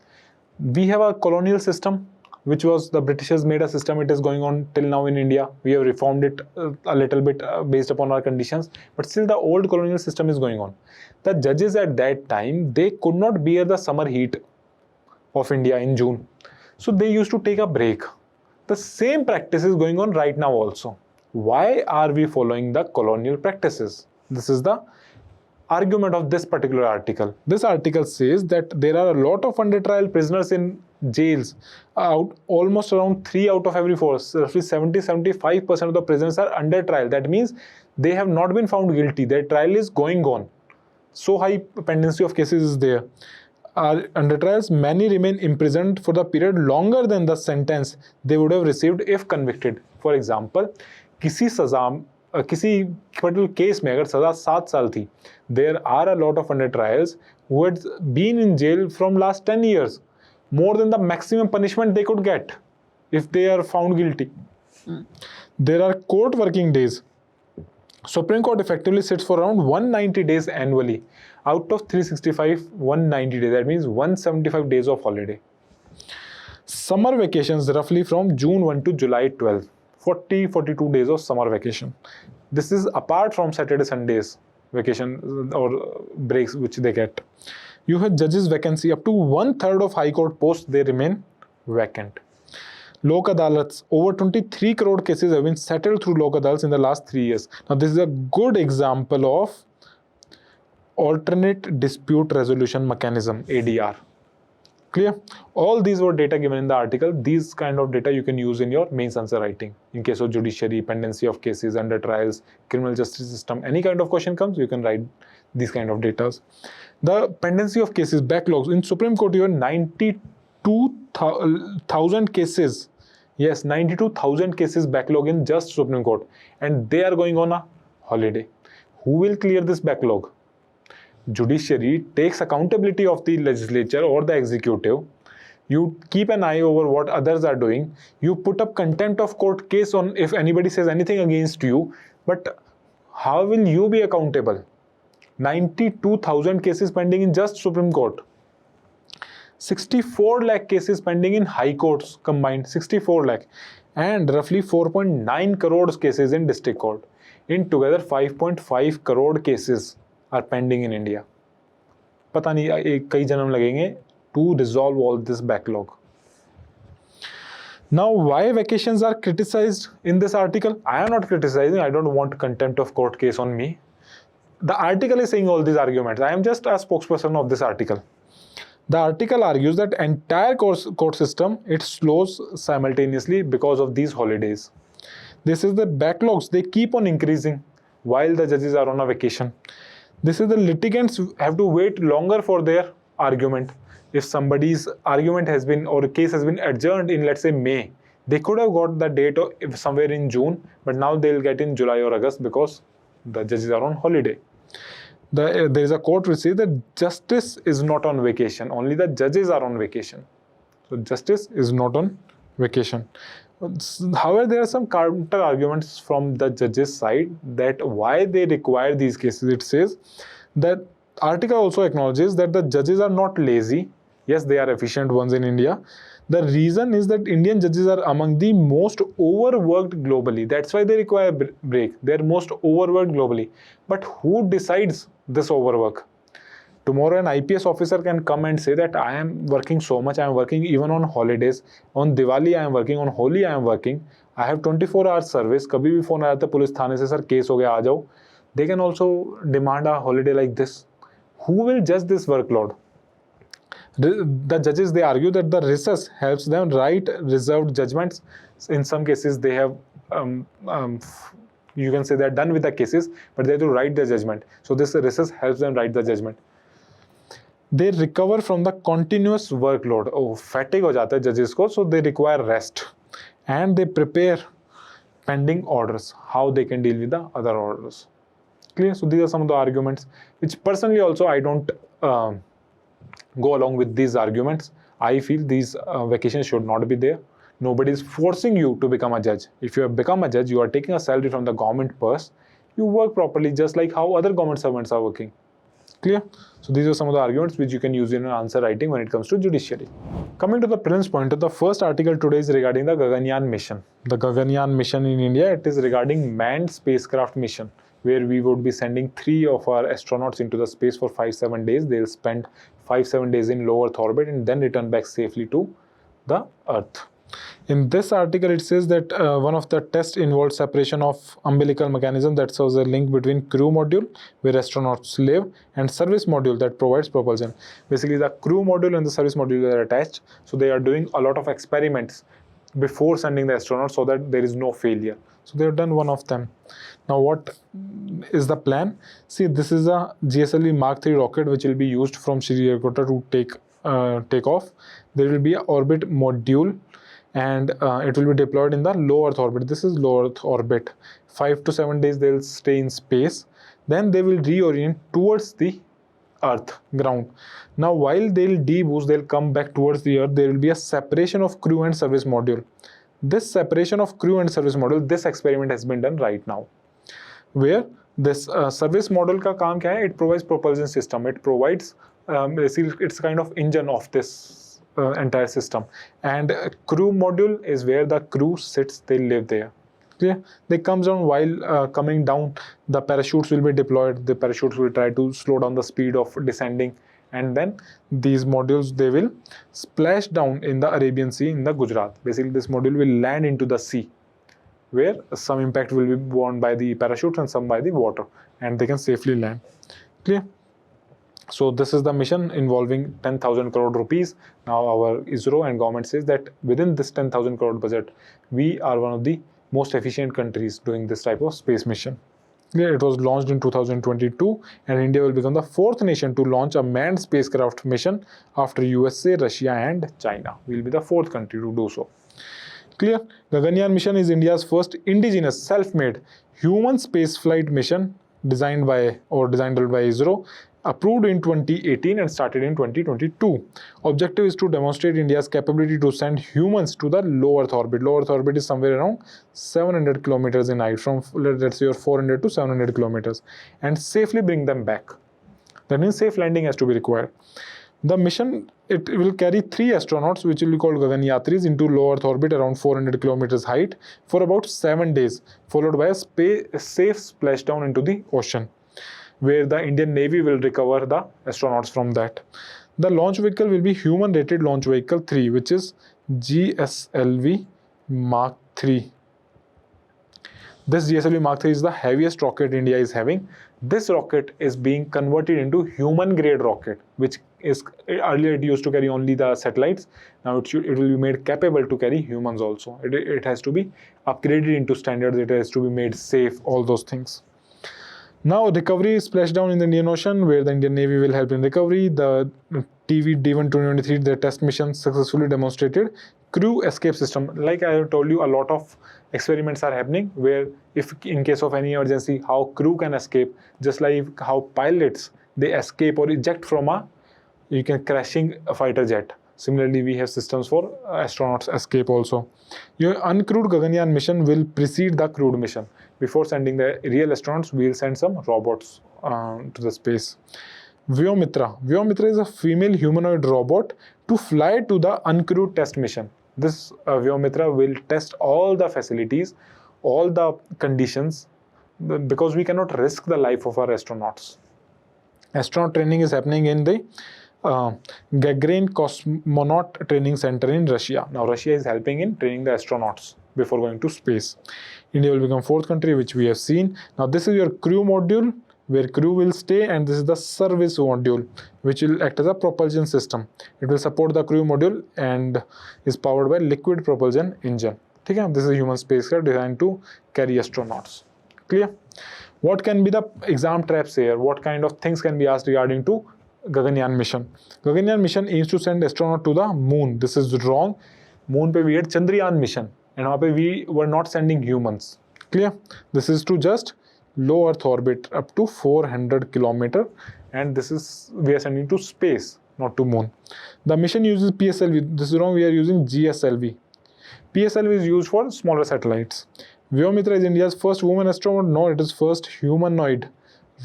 Speaker 1: We have a colonial system, which was the Britishers made a system. It is going on till now in India. We have reformed it a little bit based upon our conditions, but still the old colonial system is going on. The judges at that time, they could not bear the summer heat of India in June. So they used to take a break. The same practice is going on right now also. Why are we following the colonial practices? This is the argument of this particular article. This article says that there are a lot of under trial prisoners in jails, almost around 3 out of every 4, roughly 70-75% of the prisoners are under trial. That means they have not been found guilty. Their trial is going on. So high pendency of cases is there. Under trials, many remain imprisoned for the period longer than the sentence they would have received if convicted. For example, किसी particular case में अगर सजा 7 साल थी, there are a lot of under trials who had been in jail from last 10 years, more than the maximum punishment they could get if they are found guilty. There are court working days. Supreme Court effectively sits for around 190 days annually. Out of 365, 190 days. That means 175 days of holiday. Summer vacations roughly from June 1 to July 12. 42 days of summer vacation. This is apart from Saturday, Sundays vacation or breaks which they get. You have judges vacancy. Up to 1/3 of High Court posts, they remain vacant. Lok Adalats, over 23 crore cases have been settled through Lok Adalats in the last 3 years. Now this is a good example of alternate dispute resolution mechanism, ADR. Clear? All these were data given in the article. These kind of data you can use in your mains answer writing. In case of judiciary, pendency of cases, under trials, criminal justice system, any kind of question comes, you can write these kind of data. The pendency of cases, backlogs. In Supreme Court, you have 92,000 cases. Yes, 92,000 cases backlog in just Supreme Court. And they are going on a holiday. Who will clear this backlog? Judiciary takes accountability of the legislature or the executive. You keep an eye over what others are doing. You put up contempt of court case on if anybody says anything against you. But how will you be accountable? 92,000 cases pending in just Supreme Court. 64 lakh cases pending in High Courts combined. 64 lakh. And roughly 4.9 crore cases in District Court. In together 5.5 crore cases are pending in India. पता नहीं कई जन्म लगेंगे to resolve all this backlog. Now, why vacations are criticized in this article? I am not criticizing. I don't want contempt of court case on me. The article is saying all these arguments. I am just a spokesperson of this article. The article argues that entire court system, it slows simultaneously because of these holidays. This is the backlogs. They keep on increasing while the judges are on a vacation. This is the litigants have to wait longer for their argument. If somebody's argument has been or a case has been adjourned in, let's say, May, they could have got the date somewhere in June, but now they'll get in July or August because the judges are on holiday. There is a quote which says that justice is not on vacation, only the judges are on vacation. So justice is not on vacation. However, there are some counter arguments from the judges' side that why they require these cases. It says that article also acknowledges that the judges are not lazy. Yes, they are efficient ones in India. The reason is that Indian judges are among the most overworked globally. That's why they require break. They're most overworked globally. But who decides this overwork? Tomorrow an IPS officer can come and say that I am working so much, I am working even on holidays, on Diwali I am working, on Holi I am working, I have 24 hours service, kabhi bhi phone aata police thane se sir case ho gaya aa jao. They can also demand a holiday like this. Who will judge this workload? The judges, they argue that the recess helps them write reserved judgments. In some cases they have you can say they're done with the cases, but they have to write the judgment. So this recess helps them write the judgment. They recover from the continuous workload. Oh, fatigue ho jata hai judges ko, so they require rest. And they prepare pending orders, how they can deal with the other orders. Clear? So these are some of the arguments, which personally also I don't go along with these arguments. I feel these vacations should not be there. Nobody is forcing you to become a judge. If you have become a judge, you are taking a salary from the government purse. You work properly just like how other government servants are working. Clear? So these are some of the arguments which you can use in an answer writing when it comes to judiciary. Coming to the prelims pointer, the first article today is regarding the Gaganyaan Mission. The Gaganyaan Mission in India, it is regarding manned spacecraft mission, where we would be sending 3 of our astronauts into the space for 5-7 days. They'll spend 5-7 days in low Earth orbit and then return back safely to the Earth. In this article, it says that one of the tests involved separation of umbilical mechanism that serves a link between crew module, where astronauts live, and service module that provides propulsion. Basically, the crew module and the service module are attached, so they are doing a lot of experiments before sending the astronauts so that there is no failure. So they have done one of them. Now, what is the plan? See, this is a GSLV Mark III rocket which will be used from Sriharikota to take off. There will be an orbit module, and it will be deployed in the low Earth orbit. This is low Earth orbit. 5 to 7 days they will stay in space. Then they will reorient towards the Earth ground. Now, while they will deboost, they will come back towards the Earth. There will be a separation of crew and service module. This separation of crew and service module, this experiment has been done right now. Where this service module ka kaam kya hai? It provides propulsion system. It provides it's kind of engine of this entire system. And crew module is where the crew sits, they live there. Clear? They comes down. While coming down, the parachutes will be deployed. The parachutes will try to slow down the speed of descending, and then these modules, they will splash down in the Arabian Sea in the Gujarat. Basically, this module will land into the sea, where some impact will be borne by the parachutes and some by the water, and they can safely land. Clear? So this is the mission involving 10,000 crore rupees. Now our ISRO and government says that within this 10,000 crore budget, we are one of the most efficient countries doing this type of space mission. Yeah, it was launched in 2022, and India will become the 4th nation to launch a manned spacecraft mission after USA, Russia and China. We will be the 4th country to do so. Clear? Gaganyaan Mission is India's first indigenous, self-made human spaceflight mission designed by ISRO, approved in 2018 and started in 2022. Objective is to demonstrate India's capability to send humans to the low Earth orbit. Low Earth orbit is somewhere around 700 kilometers in height, from let's say 400 to 700 kilometers, and safely bring them back. That means safe landing has to be required. The mission, it will carry 3 astronauts, which will be called Gaganyatris, into low Earth orbit around 400 kilometers height for about 7 days, followed by a safe splashdown into the ocean, where the Indian Navy will recover the astronauts from that. The launch vehicle will be Human Rated Launch Vehicle 3, which is GSLV Mark III. This GSLV Mark III is the heaviest rocket India is having. This rocket is being converted into human-grade rocket, which is earlier it used to carry only the satellites. Now it will be made capable to carry humans also. It has to be upgraded into standards. It has to be made safe. All those things. Now recovery is splashdown in the Indian Ocean, where the Indian Navy will help in recovery. The TV D1 2023, the test mission successfully demonstrated crew escape system. Like I have told you, a lot of experiments are happening where, if in case of any emergency, how crew can escape, just like how pilots, they escape or eject from a crashing a fighter jet. Similarly, we have systems for astronauts escape also. Your uncrewed Gaganyaan mission will precede the crewed mission. Before sending the real astronauts, we will send some robots to the space. Vyomitra. Vyomitra is a female humanoid robot to fly to the uncrewed test mission. This Vyomitra will test all the facilities, all the conditions, because we cannot risk the life of our astronauts. Astronaut training is happening in the Gagarin Cosmonaut Training Center in Russia. Now, Russia is helping in training the astronauts before going to space. India will become fourth country, which we have seen. Now, this is your crew module, where crew will stay, and this is the service module, which will act as a propulsion system. It will support the crew module and is powered by liquid propulsion engine. Okay? This is a human spacecraft designed to carry astronauts. Clear? What can be the exam traps here? What kind of things can be asked regarding to Gaganyaan mission? Gaganyaan mission aims to send astronaut to the moon. This is wrong. Moon pe we had Chandrayaan mission, and वहाँ पे we were not sending humans. Clear? This is to just low Earth orbit up to 400 kilometer, and this is we are sending to space, not to moon. The mission uses PSLV. This is wrong. We are using GSLV. PSLV is used for smaller satellites. Vyomitra is India's first woman astronaut. No, it is first humanoid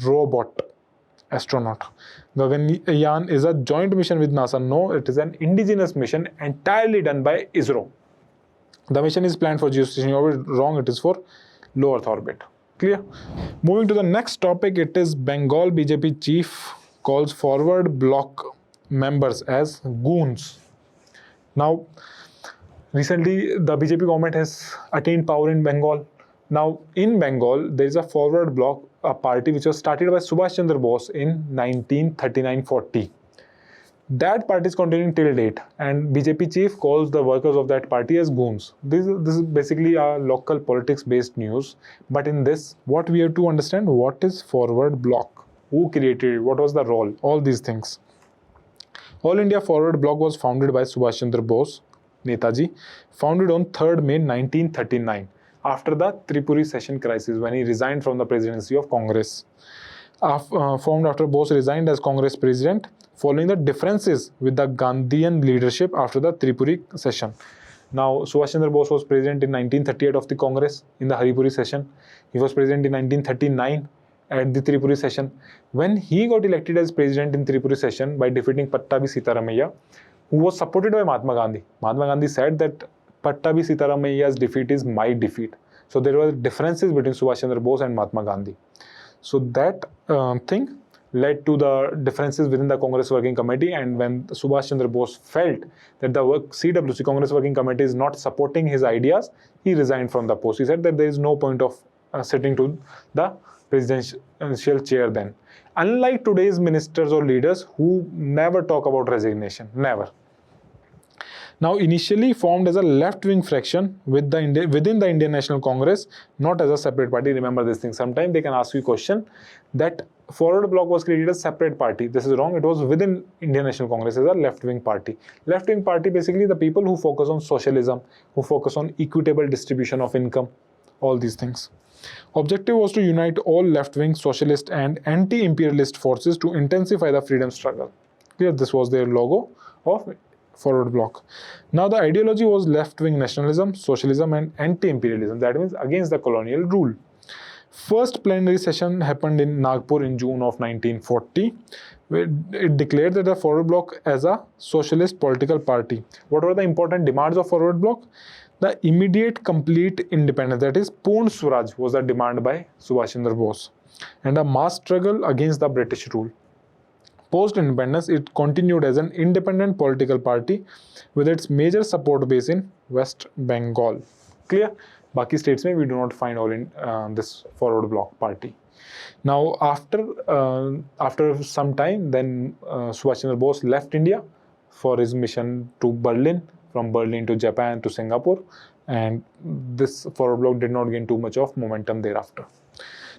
Speaker 1: robot astronaut. Gaganyaan is a joint mission with NASA. No, it is an indigenous mission entirely done by ISRO. The mission is planned for geostationary orbit. Wrong, it is for low Earth orbit. Clear? Moving to the next topic, it is Bengal BJP chief calls forward bloc members as goons. Now, recently, the BJP government has attained power in Bengal. Now, in Bengal, there is a forward bloc, a party which was started by Subhash Chandra Bose in 1939-40. That party is continuing till date, and BJP chief calls the workers of that party as goons. This is basically a local politics-based news. But in this, what we have to understand, what is forward bloc? Who created it? What was the role? All these things. All India Forward Bloc was founded by Subhash Chandra Bose, Netaji, founded on 3rd May 1939, after the Tripuri session crisis when he resigned from the presidency of Congress. Formed after Bose resigned as Congress president, following the differences with the Gandhian leadership after the Tripuri session. Now, Subhash Chandra Bose was president in 1938 of the Congress in the Haripuri session. He was president in 1939 at the Tripuri session. When he got elected as president in Tripuri session by defeating Pattabhi Sitaramaiah, who was supported by Mahatma Gandhi. Mahatma Gandhi said that Pattabhi Sitaramaiah's defeat is my defeat. So there were differences between Subhash Chandra Bose and Mahatma Gandhi. So that thing led to the differences within the Congress Working Committee, and when Subhash Chandra Bose felt that the CWC, Congress Working Committee, is not supporting his ideas, he resigned from the post. He said that there is no point of sitting to the presidential chair then. Unlike today's ministers or leaders who never talk about resignation, never. Now, initially formed as a left-wing fraction within the Indian National Congress, not as a separate party. Remember this thing. Sometimes they can ask you a question that Forward Bloc was created as a separate party. This is wrong. It was within Indian National Congress as a left-wing party. Left-wing party, basically the people who focus on socialism, who focus on equitable distribution of income, all these things. Objective was to unite all left-wing, socialist and anti-imperialist forces to intensify the freedom struggle. Clear? This was their logo of Forward Bloc. Now, the ideology was left-wing nationalism, socialism and anti-imperialism. That means against the colonial rule. First plenary session happened in Nagpur in June of 1940. Where it declared that the Forward Bloc as a socialist political party. What were the important demands of Forward Bloc? The immediate complete independence, that is Purn Swaraj, was the demand by Subhash Chandra Bose, and a mass struggle against the British rule. Post-independence, it continued as an independent political party with its major support base in West Bengal. Clear? Baki states mein we do not find all in this Forward Bloc party. Now, after some time, then Subhash Chandra Bose left India for his mission to Berlin, from Berlin to Japan to Singapore, and this Forward Bloc did not gain too much of momentum thereafter.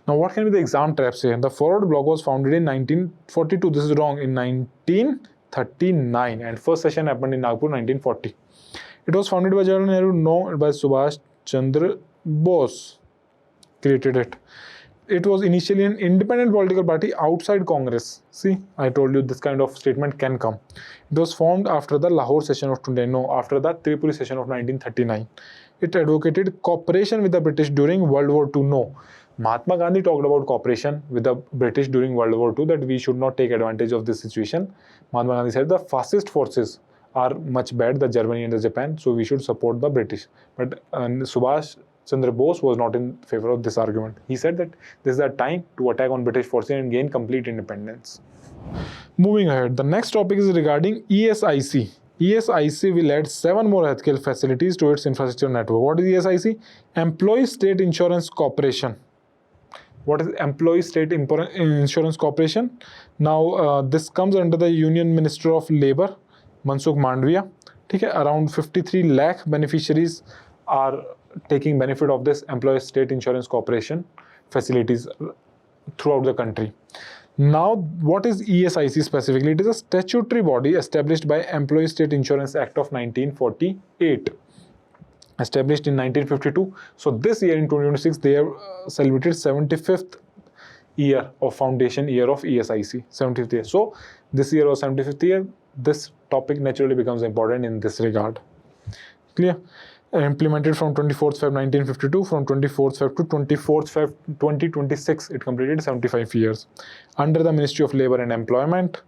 Speaker 1: Now, what can be the exam traps here? The Forward Bloc was founded in 1942. This is wrong. In 1939, and first session happened in Nagpur, 1940. It was founded by Jawaharlal Nehru. No, by Subhash Chandra Bose. Created it. It was initially an independent political party outside Congress. See, I told you this kind of statement can come. It was formed after the Lahore session of 20. No, after the Tripuri session of 1939. It advocated cooperation with the British during World War II. No. Mahatma Gandhi talked about cooperation with the British during World War II, that we should not take advantage of this situation. Mahatma Gandhi said the fascist forces are much bad, the Germany and the Japan, so we should support the British. But Subhash Chandra Bose was not in favor of this argument. He said that this is a time to attack on British forces and gain complete independence. Moving ahead, the next topic is regarding ESIC. ESIC will add 7 more healthcare facilities to its infrastructure network. What is ESIC? Employee State Insurance Corporation. What is Employee State Insurance Corporation? Now, this comes under the Union Minister of Labour, Mansukh Mandviya. Okay, around 53 lakh beneficiaries are taking benefit of this Employee State Insurance Corporation facilities throughout the country. Now, what is ESIC specifically? It is a statutory body established by Employee State Insurance Act of 1948. Established in 1952. So this year in 2026, they have celebrated 75th year of foundation year of ESIC, 75th year. So this year was 75th year. This topic naturally becomes important in this regard. Clear? Implemented from 24th Feb 1952, from 24th Feb to 24th Feb 2026, it completed 75 years. Under the Ministry of Labour and Employment.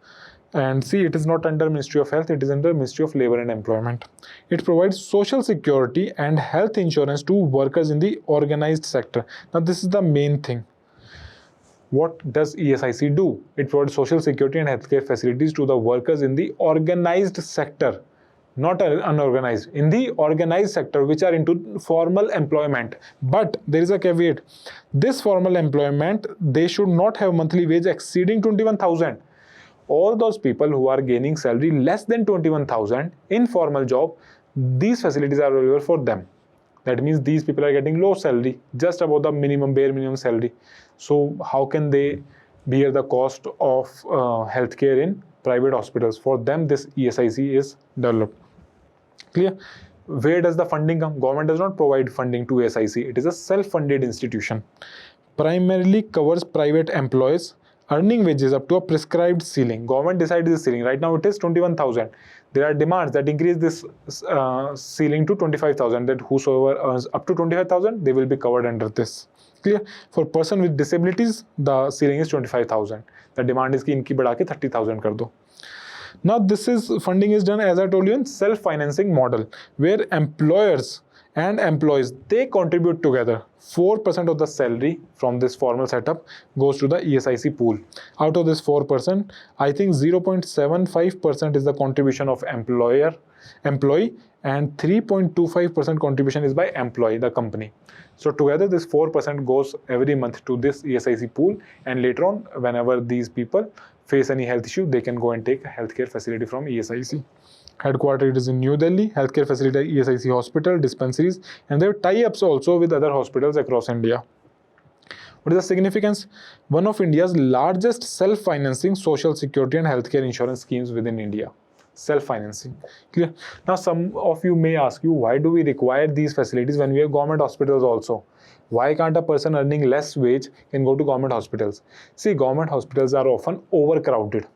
Speaker 1: And see, it is not under Ministry of Health, it is under Ministry of Labour and Employment. It provides social security and health insurance to workers in the organized sector. Now, this is the main thing. What does ESIC do? It provides social security and healthcare facilities to the workers in the organized sector, not unorganized, in the organized sector, which are into formal employment. But there is a caveat. This formal employment, they should not have monthly wage exceeding 21,000. All those people who are gaining salary less than 21,000 in formal job, these facilities are available for them. That means these people are getting low salary, just about the bare minimum salary. So how can they bear the cost of healthcare in private hospitals? For them, this ESIC is developed. Clear? Where does the funding come? Government does not provide funding to ESIC. It is a self-funded institution. Primarily covers private employees earning wages up to a prescribed ceiling. Government decides the ceiling. Right now it is 21,000. There are demands that increase this ceiling to 25,000. That whosoever earns up to 25,000, they will be covered under this. Clear? For person with disabilities, the ceiling is 25,000. The demand is कि इनकी बढ़ा के 30,000 कर दो. Now this is funding is done, as I told you, in self-financing model, where employers and employees, they contribute together. 4% of the salary from this formal setup goes to the ESIC pool. Out of this 4%, I think 0.75% is the contribution of employee, and 3.25% contribution is by employee, the company. So together this 4% goes every month to this ESIC pool, and later on, whenever these people face any health issue, they can go and take a healthcare facility from ESIC. Headquartered is in New Delhi, healthcare facility ESIC hospital, dispensaries, and there are tie-ups also with other hospitals across India. What is the significance? One of India's largest self-financing social security and healthcare insurance schemes within India. Self-financing. Clear? Now some of you may ask you, why do we require these facilities when we have government hospitals also? Why can't a person earning less wage can go to government hospitals? See, government hospitals are often overcrowded.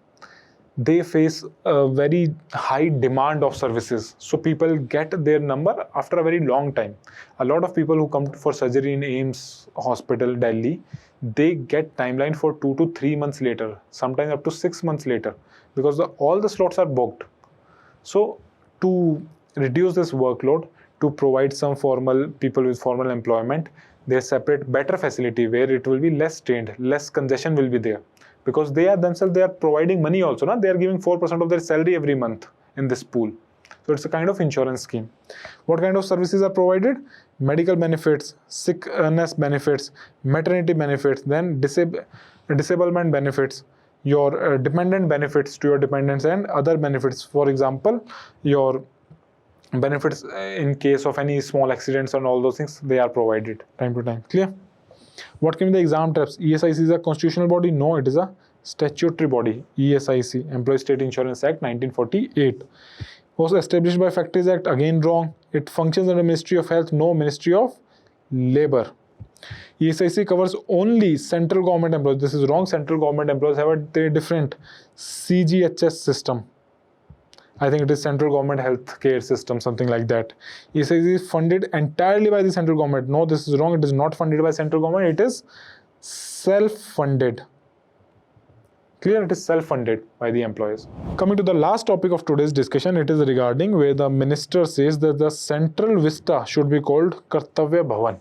Speaker 1: They face a very high demand of services. So people get their number after a very long time. A lot of people who come for surgery in AIMS Hospital, Delhi, they get timeline for 2 to 3 months later, sometimes up to 6 months later, because all the slots are booked. So to reduce this workload, to provide some formal people with formal employment, they separate better facility where it will be less strained, less congestion will be there. Because they are themselves, they are providing money also. They are giving 4% of their salary every month in this pool. So it's a kind of insurance scheme. What kind of services are provided? Medical benefits, sickness benefits, maternity benefits, then disablement benefits, your dependent benefits to your dependents, and other benefits. For example, your benefits in case of any small accidents and all those things, they are provided time to time. Clear? What can be the exam types? ESIC is a constitutional body? No, it is a statutory body. ESIC, Employee State Insurance Act 1948. Was established by Factories Act? Again wrong. It functions under Ministry of Health? No, Ministry of Labour. ESIC covers only central government employees. This is wrong. Central government employees have a different CGHS system. I think it is central government healthcare system, something like that. ESIC is funded entirely by the central government. No, this is wrong. It is not funded by central government. It is self-funded. Clear? It is self-funded by the employees. Coming to the last topic of today's discussion, it is regarding where the minister says that the central Vista should be called Kartavya Bhavan.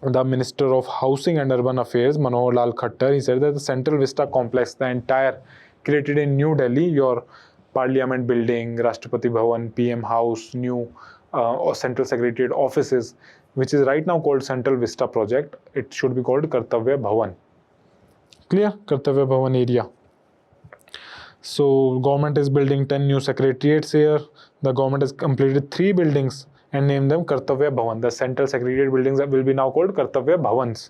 Speaker 1: the Minister of Housing and Urban Affairs, Manohar Lal Khattar, he said that the Central Vista complex, the entire created in New Delhi, your Parliament building, Rashtrapati Bhavan, PM House, new Central Secretariat offices, which is right now called Central Vista project, it should be called Kartavya Bhavan. Clear? Kartavya Bhavan area. So government is building 10 new secretariats here. The government has completed 3 buildings and named them Kartavya Bhavan. The central secretariat buildings will be now called Kartavya Bhavans.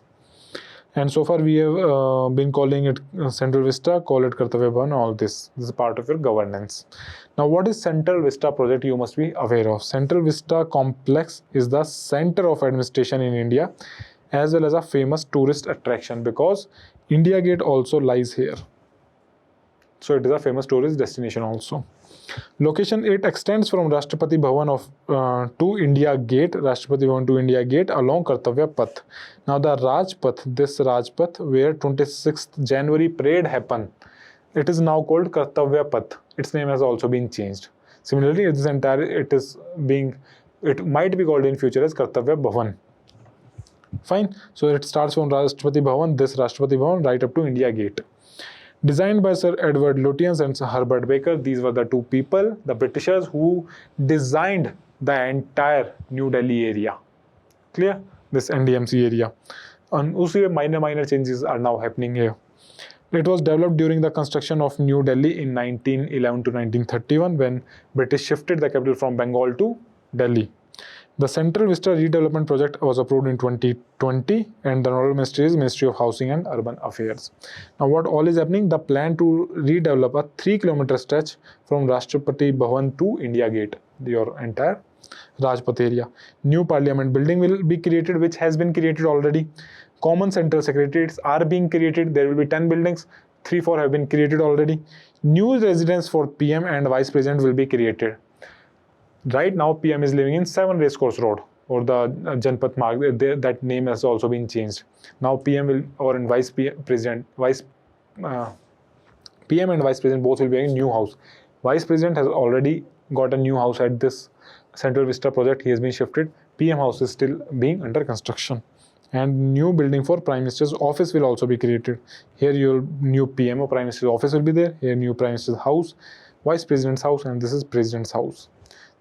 Speaker 1: And so far we have been calling it Central Vista, call it Kartavya Bhavan, all this. This is part of your governance. Now what is Central Vista project you must be aware of. Central Vista complex is the center of administration in India as well as a famous tourist attraction because India Gate also lies here. So it is a famous tourist destination also. Location, it extends from Rashtrapati Bhavan to India Gate, Rashtrapati Bhavan to India Gate along Kartavya Path. Now the Rajpath, this Rajpath where 26th January parade happened, it is now called Kartavya Path. Its name has also been changed. Similarly, it might be called in future as Kartavya Bhavan. Fine. So it starts from Rashtrapati Bhavan, this Rashtrapati Bhavan right up to India Gate. Designed by Sir Edward Lutyens and Sir Herbert Baker, these were the 2 people, the Britishers, who designed the entire New Delhi area. Clear? This NDMC area. And also minor changes are now happening here. It was developed during the construction of New Delhi in 1911 to 1931 when British shifted the capital from Bengal to Delhi. The Central Vista redevelopment project was approved in 2020 and the Honorable Ministry is Ministry of Housing and Urban Affairs. Now what all is happening? The plan to redevelop a 3-kilometer stretch from Rashtrapati Bhavan to India Gate, your entire Rajpath area. New Parliament building will be created, which has been created already. Common Central Secretariats are being created. There will be 10 buildings. 3-4 have been created already. New residence for PM and Vice President will be created. Right now, PM is living in 7 Racecourse Road or the Janpath Marg. That name has also been changed. Now PM will, or in PM and Vice President both will be in a new house. Vice President has already got a new house at this Central Vista project. He has been shifted. PM house is still being under construction. And new building for Prime Minister's office will also be created. Here your new PM or Prime Minister's office will be there. Here new Prime Minister's house, Vice President's house, and this is President's house.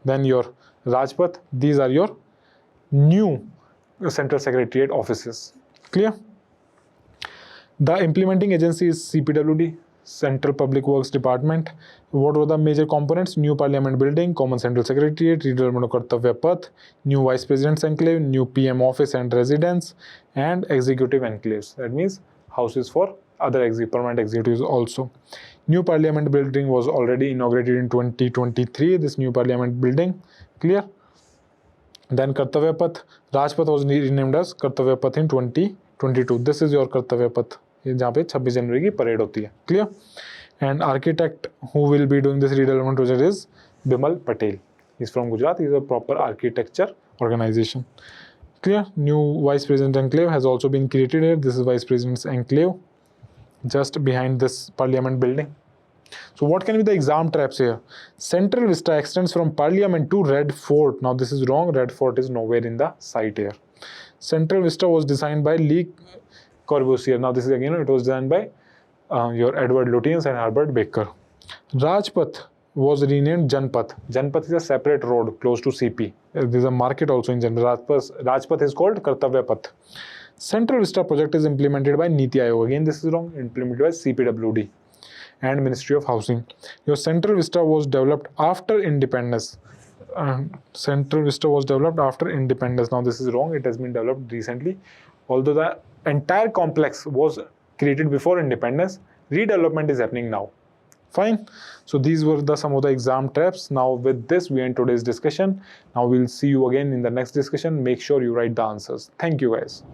Speaker 1: Then your Rajpath, these are your new Central Secretariat offices. Clear? The implementing agency is CPWD, Central Public Works Department. What were the major components? New Parliament building, Common Central Secretariat, redevelopment of Kartavya Path, new Vice President's enclave, new PM office and residence, and executive enclaves. That means houses for other permanent executives also. New Parliament building was already inaugurated in 2023, this new Parliament building. Clear? Then Kartavya Path, Rajpath was renamed as Kartavya Path in 2022. This is your Kartavya Path, जहाँ पे 26 जनवरी की parade होती है. Clear? And architect who will be doing this redevelopment project is Bimal Patel. He's from Gujarat. He's a proper architecture organization. Clear? New Vice President enclave has also been created here. This is Vice President's enclave, just behind this Parliament building. So what can be the exam traps here? Central Vista extends from Parliament to Red Fort. Now this is wrong. Red Fort is nowhere in the site here. Central Vista was designed by Lee Corbusier. Now this is again, it was designed by your Edward Lutyens and Herbert Baker. Rajpath was renamed Janpath. Janpath is a separate road close to CP. There is a market also in Janpath. Rajpath is called Kartavya Path. Central Vista project is implemented by Niti Aayog. Again, this is wrong. Implemented by CPWD and Ministry of Housing. Your Central Vista was developed after independence. Central Vista was developed after independence. Now this is wrong. It has been developed recently. Although the entire complex was created before independence, redevelopment is happening now. Fine. So these were some of the exam traps. Now with this, we end today's discussion. Now we'll see you again in the next discussion. Make sure you write the answers. Thank you guys.